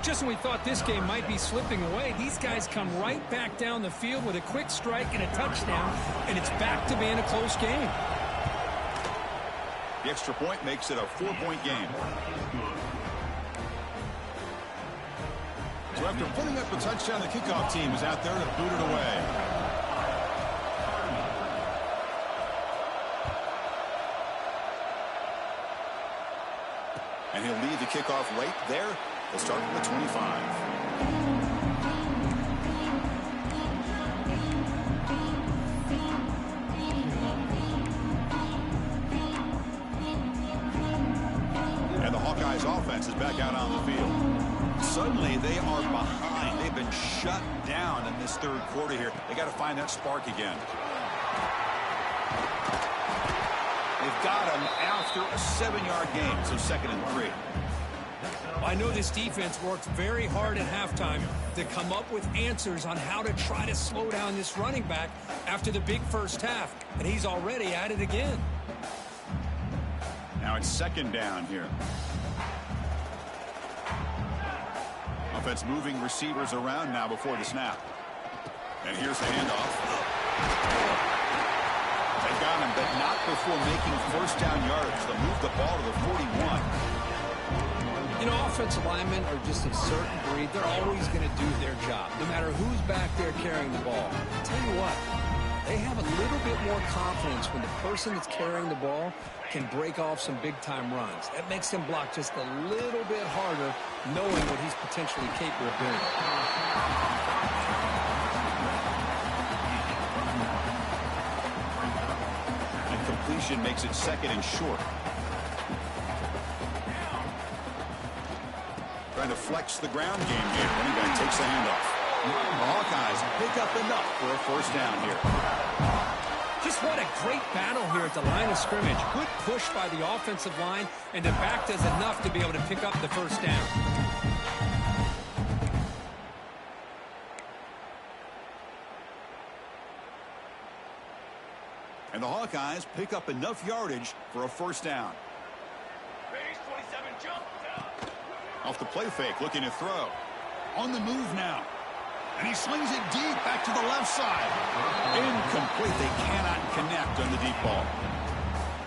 Just when we thought this game might be slipping away, these guys come right back down the field with a quick strike and a touchdown, and it's back to being a close game. The extra point makes it a 4-point game. So after putting up a touchdown, the kickoff team is out there to boot it away. And he'll lead the kickoff right there. They'll start from the 25. And the Hawkeyes offense is back out on the field. Suddenly they are behind. They've been shut down in this third quarter here. They got to find that spark again. They've got him after a 7-yard gain, so 2nd and 3. I know this defense worked very hard at halftime to come up with answers on how to try to slow down this running back after the big first half, and he's already at it again. Now it's second down here. Offense moving receivers around now before the snap. And here's the handoff. They got him, but not before making first down yards. They'll move the ball to the 41. You know, offensive linemen are just a certain breed. They're always going to do their job, no matter who's back there carrying the ball. I'll tell you what, they have a little bit more confidence when the person that's carrying the ball can break off some big-time runs. That makes them block just a little bit harder, knowing what he's potentially capable of doing. And completion makes it second and short. Trying to flex the ground game here. Running back takes the handoff. The Hawkeyes pick up enough for a first down here. Just what a great battle here at the line of scrimmage. Good push by the offensive line, and the back does enough to be able to pick up the first down. And the Hawkeyes pick up enough yardage for a first down. Base 27, jump. Off the play fake, looking to throw. On the move now. And he slings it deep back to the left side. Incomplete. They cannot connect on the deep ball.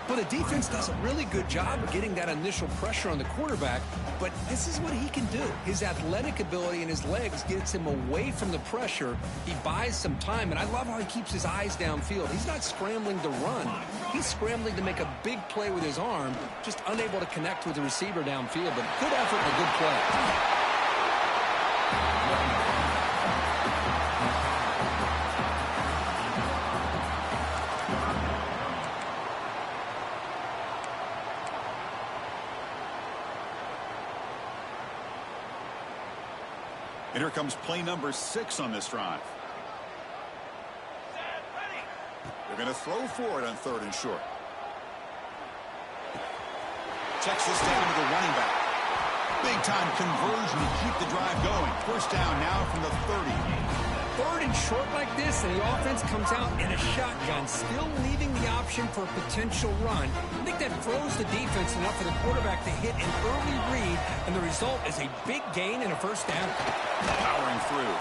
Well, the defense does a really good job of getting that initial pressure on the quarterback, but this is what he can do. His athletic ability and his legs gets him away from the pressure. He buys some time, and I love how he keeps his eyes downfield. He's not scrambling to run. He's scrambling to make a big play with his arm, just unable to connect with the receiver downfield, but good effort and a good play. And here comes play number 6 on this drive. They're going to throw for it on third and short. Checks this down to the running back. Big time conversion to keep the drive going. First down now from the 30. Third and short like this, and the offense comes out in a shotgun, still leaving the option for a potential run. I think that throws the defense enough for the quarterback to hit an early read, and the result is a big gain and a first down. Powering through.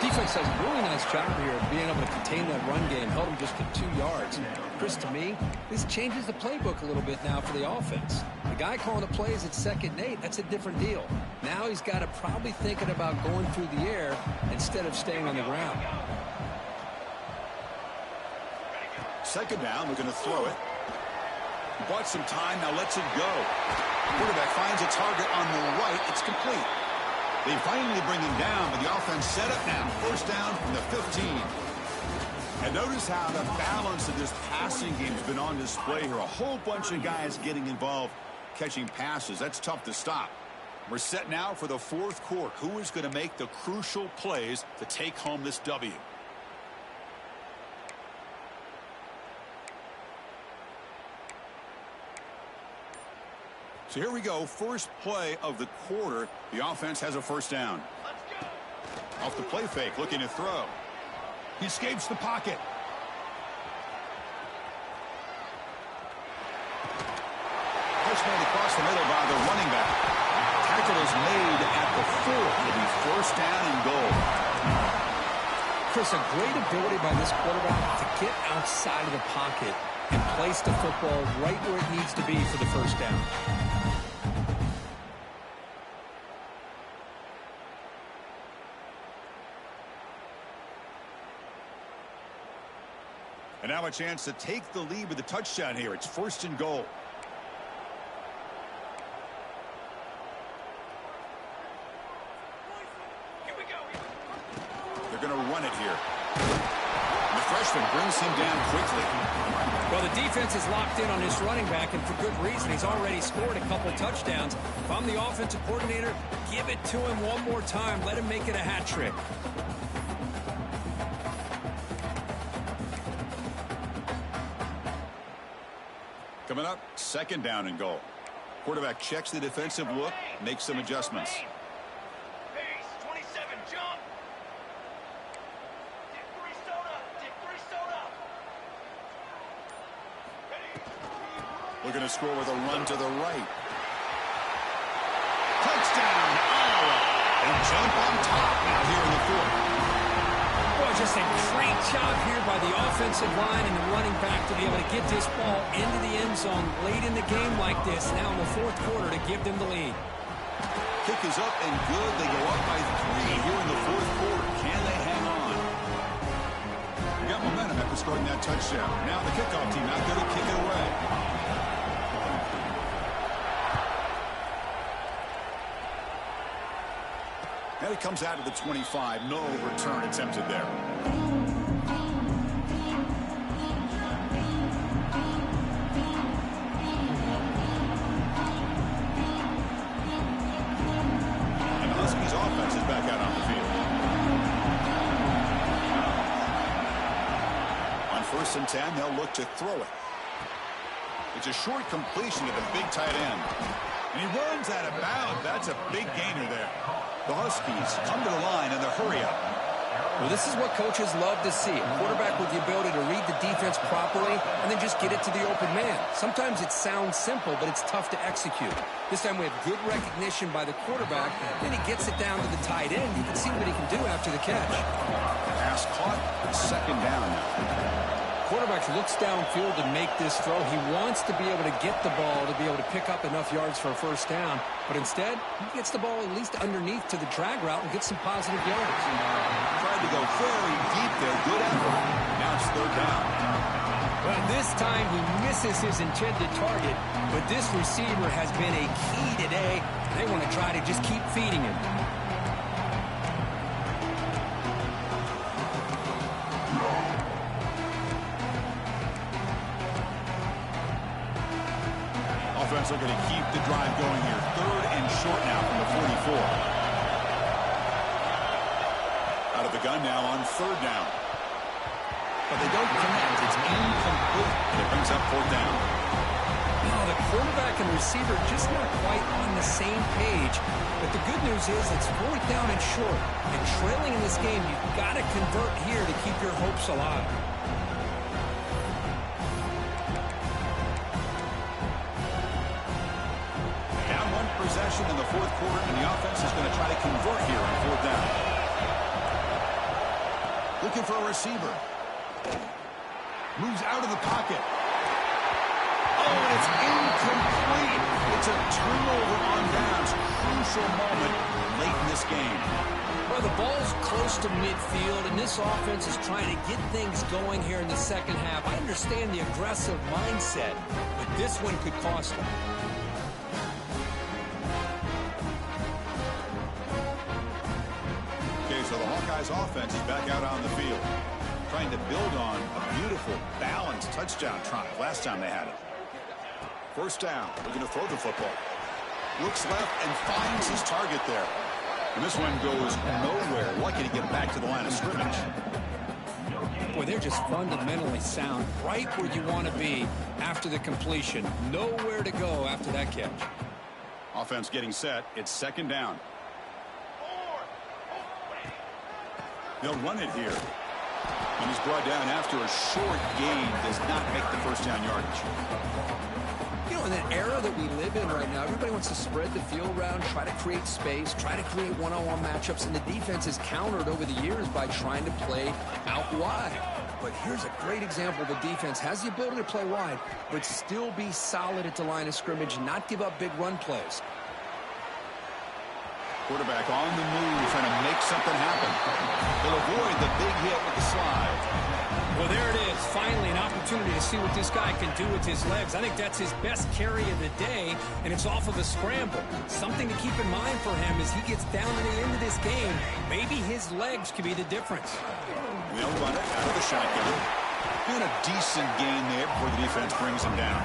Defense does a really nice job here of being able to contain that run game, held him just to 2 yards. Chris, to me, this changes the playbook a little bit now for the offense. The guy calling the plays at 2nd and 8, that's a different deal. Now he's got to probably thinking about going through the air instead of staying on the ground. Second down, we're going to throw it. Bought some time, now lets it go. Quarterback finds a target on the right. It's complete. They finally bring him down, but the offense set up now. First down from the 15. And notice how the balance of this passing game has been on display here. A whole bunch of guys getting involved, catching passes. That's tough to stop. We're set now for the fourth quarter. Who is going to make the crucial plays to take home this W? So here we go. First play of the quarter. The offense has a first down. Let's go. Off the play fake, looking to throw. He escapes the pocket. Pushed across the middle by the running back. Tackle is made at the 4. It'll be first down and goal. Chris, a great ability by this quarterback to get outside of the pocket and place the football right where it needs to be for the first down. And now a chance to take the lead with a touchdown here. It's first and goal. Here we go. They're going to run it here. The freshman brings him down quickly. Well, the defense is locked in on this running back, and for good reason. He's already scored a couple touchdowns. If I'm the offensive coordinator, give it to him one more time. Let him make it a hat trick. Coming up, second down and goal. Quarterback checks the defensive look, makes some adjustments. Base 27, jump. Dig 3 soda. Dig 3 soda. Ready. Looking to score with a run to the right. Touchdown, Iowa. They jump on top now here in the fourth. Boy, just a great job here by the offensive line and the running back to be able to get this ball into the end zone late in the game like this. Now in the fourth quarter to give them the lead. Kick is up and good. They go up by 3 here in the fourth quarter. Can they hang on? They got momentum after scoring that touchdown. Now the kickoff team out there to kick it away. Now he comes out of the 25. No return attempted there. And the Huskies offense is back out on the field. On 1st and 10, they'll look to throw it. It's a short completion to the big tight end. And he runs out of bounds. That's a big gainer there. The Huskies come to the line in the hurry up. Well, this is what coaches love to see. A quarterback with the ability to read the defense properly and then just get it to the open man. Sometimes it sounds simple, but it's tough to execute. This time we have good recognition by the quarterback. Then he gets it down to the tight end. You can see what he can do after the catch. Pass caught. 2nd down now. Quarterback looks downfield to make this throw. He wants to be able to get the ball to be able to pick up enough yards for a 1st down. But instead, he gets the ball at least underneath to the drag route and gets some positive yards. Tried to go very deep there. Good effort. Now it's 3rd down. Well, this time he misses his intended target. But this receiver has been a key today. They want to try to just keep feeding him. Offense looking to keep the drive going here. 3rd and short now from the 44. Out of the gun now on 3rd down. But they don't connect. It's incomplete. And it brings up 4th down. Oh, the quarterback and receiver just not quite on the same page. But the good news is it's 4th down and short. And trailing in this game, you've got to convert here to keep your hopes alive. Possession in the 4th quarter, and the offense is going to try to convert here on 4th down. Looking for a receiver. Moves out of the pocket. Oh, and it's incomplete. It's a turnover on downs. Crucial moment late in this game. Well, the ball's close to midfield, and this offense is trying to get things going here in the 2nd half. I understand the aggressive mindset, but this one could cost them. So the Hawkeyes offense is back out on the field, trying to build on a beautiful, balanced touchdown drive last time they had it. 1st down, looking to throw the football. Looks left and finds his target there. And this one goes nowhere. Lucky to get back to the line of scrimmage. Boy, they're just fundamentally sound, right where you want to be after the completion. Nowhere to go after that catch. Offense getting set. It's 2nd down. They'll run it here. And he's brought down after a short gain. Does not make the 1st down yardage. You know, in that era that we live in right now, everybody wants to spread the field around, try to create space, try to create one-on-one matchups, and the defense has countered over the years by trying to play out wide. But here's a great example. The defense has the ability to play wide, but still be solid at the line of scrimmage and not give up big run plays. Quarterback on the move, trying to make something happen. He'll avoid the big hit with the slide. Well, there it is. Finally, an opportunity to see what this guy can do with his legs. I think that's his best carry of the day, and it's off of a scramble. Something to keep in mind for him as he gets down to the end of this game. Maybe his legs could be the difference. They'll run it out of the shotgun. Doing a decent gain there before the defense brings him down.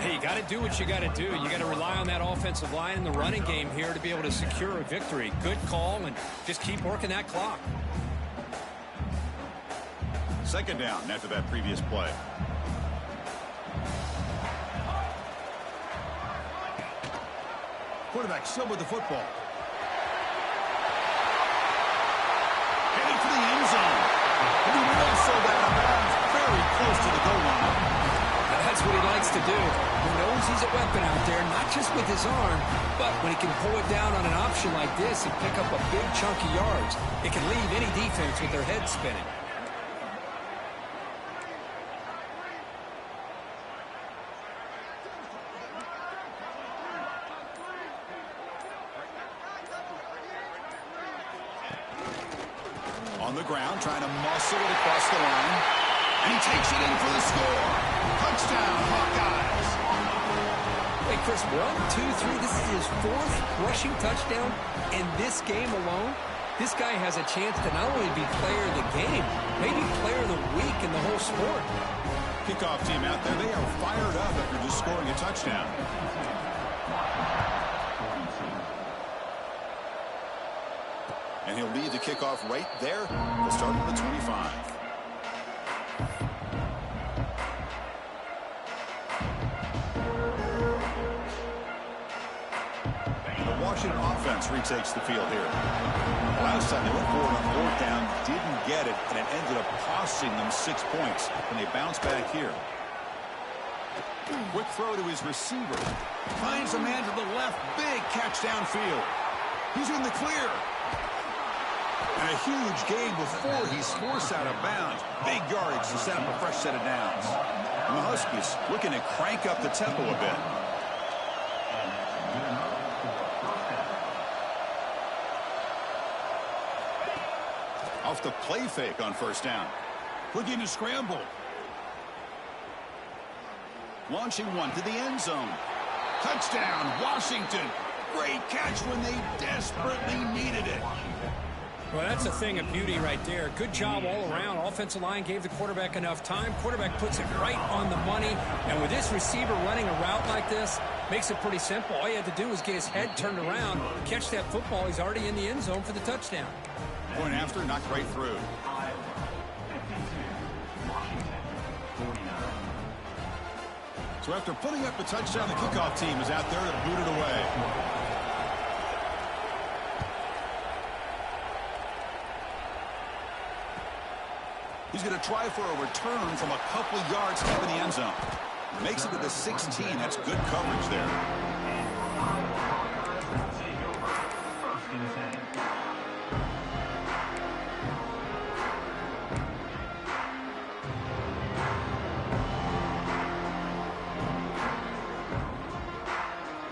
Hey, you got to do what you got to do. You got to rely on that offensive line in the running game here to be able to secure a victory. Good call, and just keep working that clock. 2nd down after that previous play. Quarterback still with the football. Heading for the end zone. And he also got out of bounds very close to the goal line. That's what he likes to do. just with his arm, but when he can pull it down on an option like this and pick up a big chunk of yards, it can leave any defense with their head spinning. On the ground, trying to muscle it across the line. And he takes it in for the score. Touchdown, Hawkeyes. Hey, Chris, 1, 2, 3. This is his 4th rushing touchdown in this game alone. This guy has a chance to not only be player of the game, maybe player of the week in the whole sport. Kickoff team out there, they are fired up after just scoring a touchdown. And he'll lead the kickoff right there. He'll start at the 25. The Washington offense retakes the field here. Last time they went forward on 4th down, didn't get it, and it ended up costing them 6 points. And they bounce back here. Quick throw to his receiver. Finds a man to the left. Big catch downfield. He's in the clear. And a huge gain before he's forced out of bounds. Big yardage to set up a fresh set of downs. And the Huskies looking to crank up the tempo a bit. Off the play fake on 1st down. Looking to scramble. Launching one to the end zone. Touchdown, Washington. Great catch when they desperately needed it. Well, that's a thing of beauty right there. Good job all around. Offensive line gave the quarterback enough time. Quarterback puts it right on the money. And with this receiver running a route like this, makes it pretty simple. All you had to do was get his head turned around, catch that football. He's already in the end zone for the touchdown. Point after, knocked right through. So after putting up the touchdown, the kickoff team is out there to boot it away. He's going to try for a return from a couple of yards deep in the end zone. Makes it to the 16. That's good coverage there.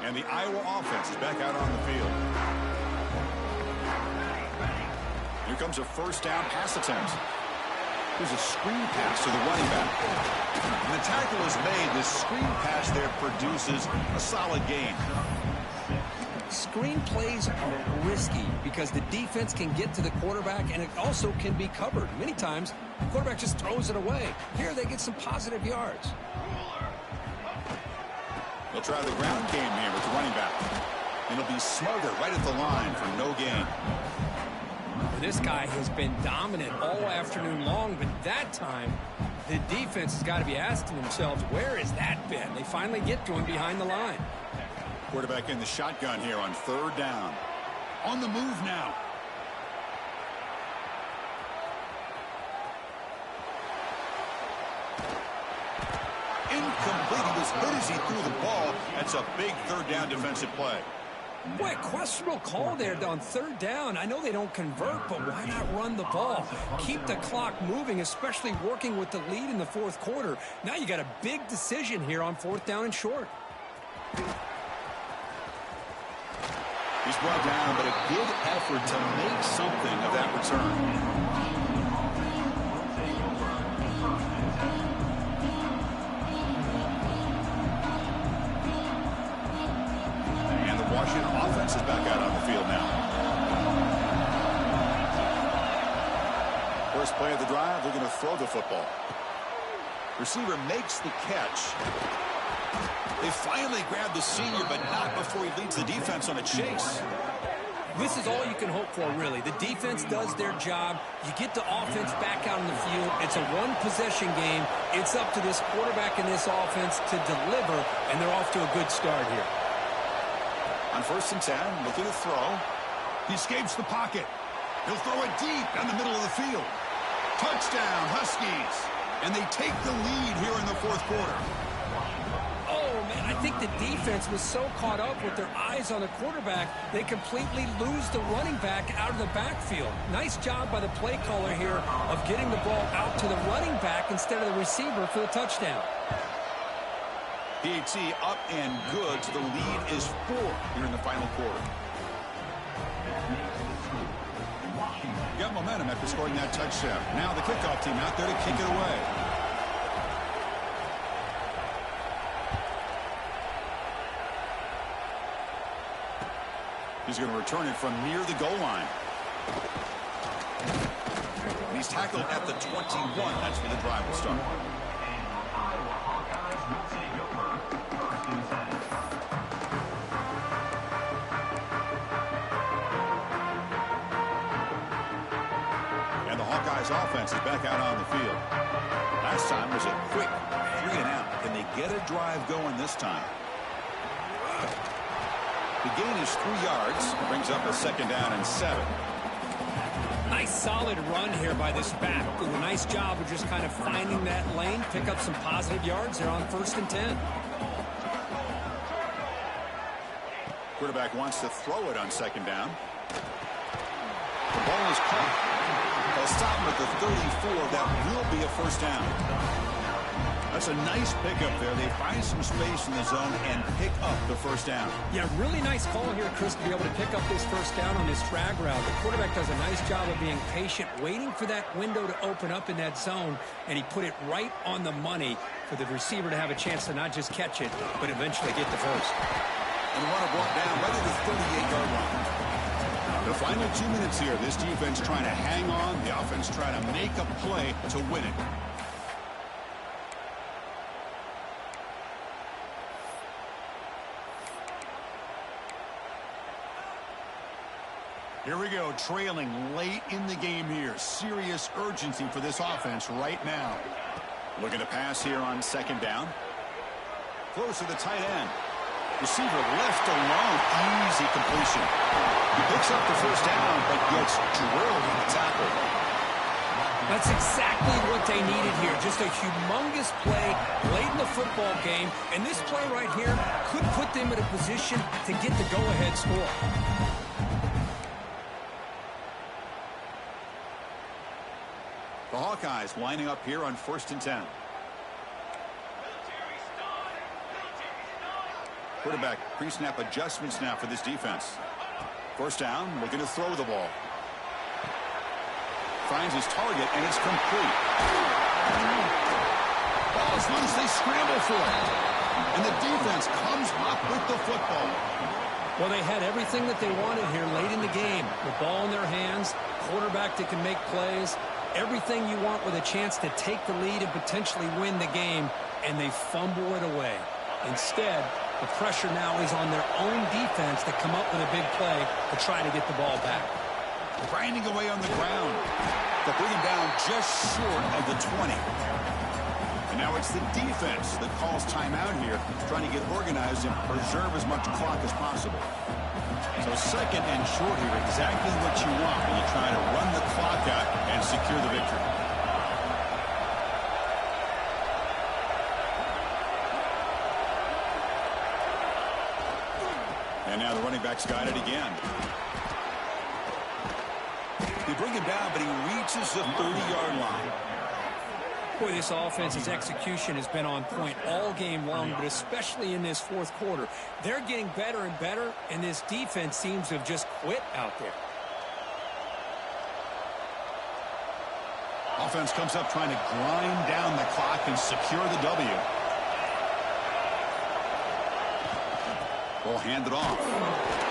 And the Iowa offense is back out on the field. Here comes a 1st down pass attempt. There's a screen pass to the running back. And the tackle is made. This screen pass there produces a solid gain. Screen plays are risky because the defense can get to the quarterback, and it also can be covered. Many times, the quarterback just throws it away. Here, they get some positive yards. They'll try the ground game here with the running back. And he'll be smothered right at the line for no gain. This guy has been dominant all afternoon long, but that time, the defense has got to be asking themselves, where has that been? They finally get to him behind the line. Quarterback in the shotgun here on 3rd down. On the move now. Incomplete. He was hit as he threw the ball. That's a big 3rd down defensive play. Boy, questionable call there on 3rd down. I know they don't convert, but why not run the ball? Keep the clock moving, especially working with the lead in the 4th quarter. Now you got a big decision here on 4th down and short. He's brought down, but a good effort to make something of that return. Washington offense is back out on the field now. First play of the drive, they're going to throw the football. Receiver makes the catch. They finally grab the senior, but not before he leads the defense on a chase. This is all you can hope for, really. The defense does their job. You get the offense back out on the field. It's a one-possession game. It's up to this quarterback and this offense to deliver, and they're off to a good start here. On 1st and 10, looking to throw. He escapes the pocket. He'll throw it deep down the middle of the field. Touchdown, Huskies. And they take the lead here in the 4th quarter. Oh, man, I think the defense was so caught up with their eyes on the quarterback, they completely lose the running back out of the backfield. Nice job by the play caller here of getting the ball out to the running back instead of the receiver for the touchdown. PAT up and good, so the lead is 4 here in the final quarter. Got momentum after scoring that touchdown. Now the kickoff team out there to kick it away. He's going to return it from near the goal line. And he's tackled at the 21. That's where the drive will start. And the Hawkeyes offense is back out on the field. Last time was a quick 3 and out. Can they get a drive going this time? The gain is 3 yards. Brings up a 2nd down and 7. Nice solid run here by this back. Did a nice job of just kind of finding that lane, pick up some positive yards there on 1st and 10. Quarterback wants to throw it on 2nd down. The ball is caught. They'll stop him at the 34. That will be a 1st down. That's a nice pickup there. They find some space in the zone and pick up the 1st down. Yeah, really nice call here, Chris, to be able to pick up this 1st down on this drag route. The quarterback does a nice job of being patient, waiting for that window to open up in that zone, and he put it right on the money for the receiver to have a chance to not just catch it, but eventually get the 1st. And the runner brought down right at the 38-yard line. The final 2 minutes here. This defense trying to hang on. The offense trying to make a play to win it. Here we go, trailing late in the game here. Serious urgency for this offense right now. Looking to pass here on 2nd down. Close to the tight end. Receiver left alone. Easy completion. He picks up the 1st down, but gets drilled in the tackle. That's exactly what they needed here. Just a humongous play late in the football game. And this play right here could put them in a position to get the go-ahead score. The Hawkeyes lining up here on 1st and 10. Quarterback pre-snap adjustments now for this defense. 1st down, looking to throw the ball. Finds his target, and it's complete. Ball is loose, they scramble for it. And the defense comes up with the football. Well, they had everything that they wanted here late in the game. The ball in their hands, quarterback that can make plays, everything you want with a chance to take the lead and potentially win the game, and they fumble it away. Instead, the pressure now is on their own defense to come up with a big play to try to get the ball back. Grinding away on the ground. They'll bring him down just short of the 20. And now it's the defense that calls timeout here, trying to get organized and preserve as much clock as possible. So 2nd and short here, exactly what you want when you try to run the clock out and secure the victory. And now the running back's got it again. They bring him down, but he reaches the 30-yard line. Boy, this offense's execution has been on point all game long, but especially in this 4th quarter. They're getting better and better, and this defense seems to have just quit out there. Offense comes up trying to grind down the clock and secure the W. Ball handed off.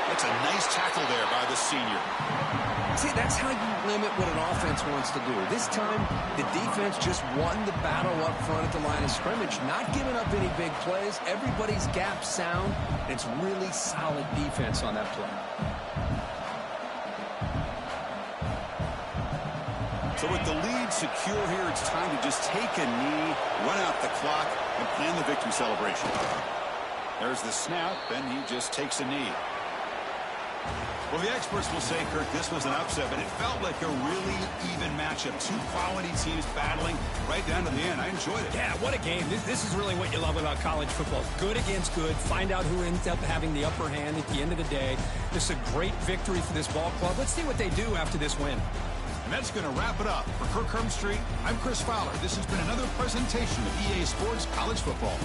That's a nice tackle there by the senior. See, that's how you limit what an offense wants to do. This time, the defense just won the battle up front at the line of scrimmage, not giving up any big plays. Everybody's gap sound. It's really solid defense on that play. So with the lead secure here, it's time to just take a knee, run out the clock, and plan the victory celebration. There's the snap, and he just takes a knee. Well, the experts will say, Kirk, this was an upset, but it felt like a really even matchup. Two quality teams battling right down to the end. I enjoyed it. Yeah, what a game. This is really what you love about college football. Good against good. Find out who ends up having the upper hand at the end of the day. This is a great victory for this ball club. Let's see what they do after this win. And that's going to wrap it up. For Kirk Hermstreet, I'm Chris Fowler. This has been another presentation of EA Sports College Football.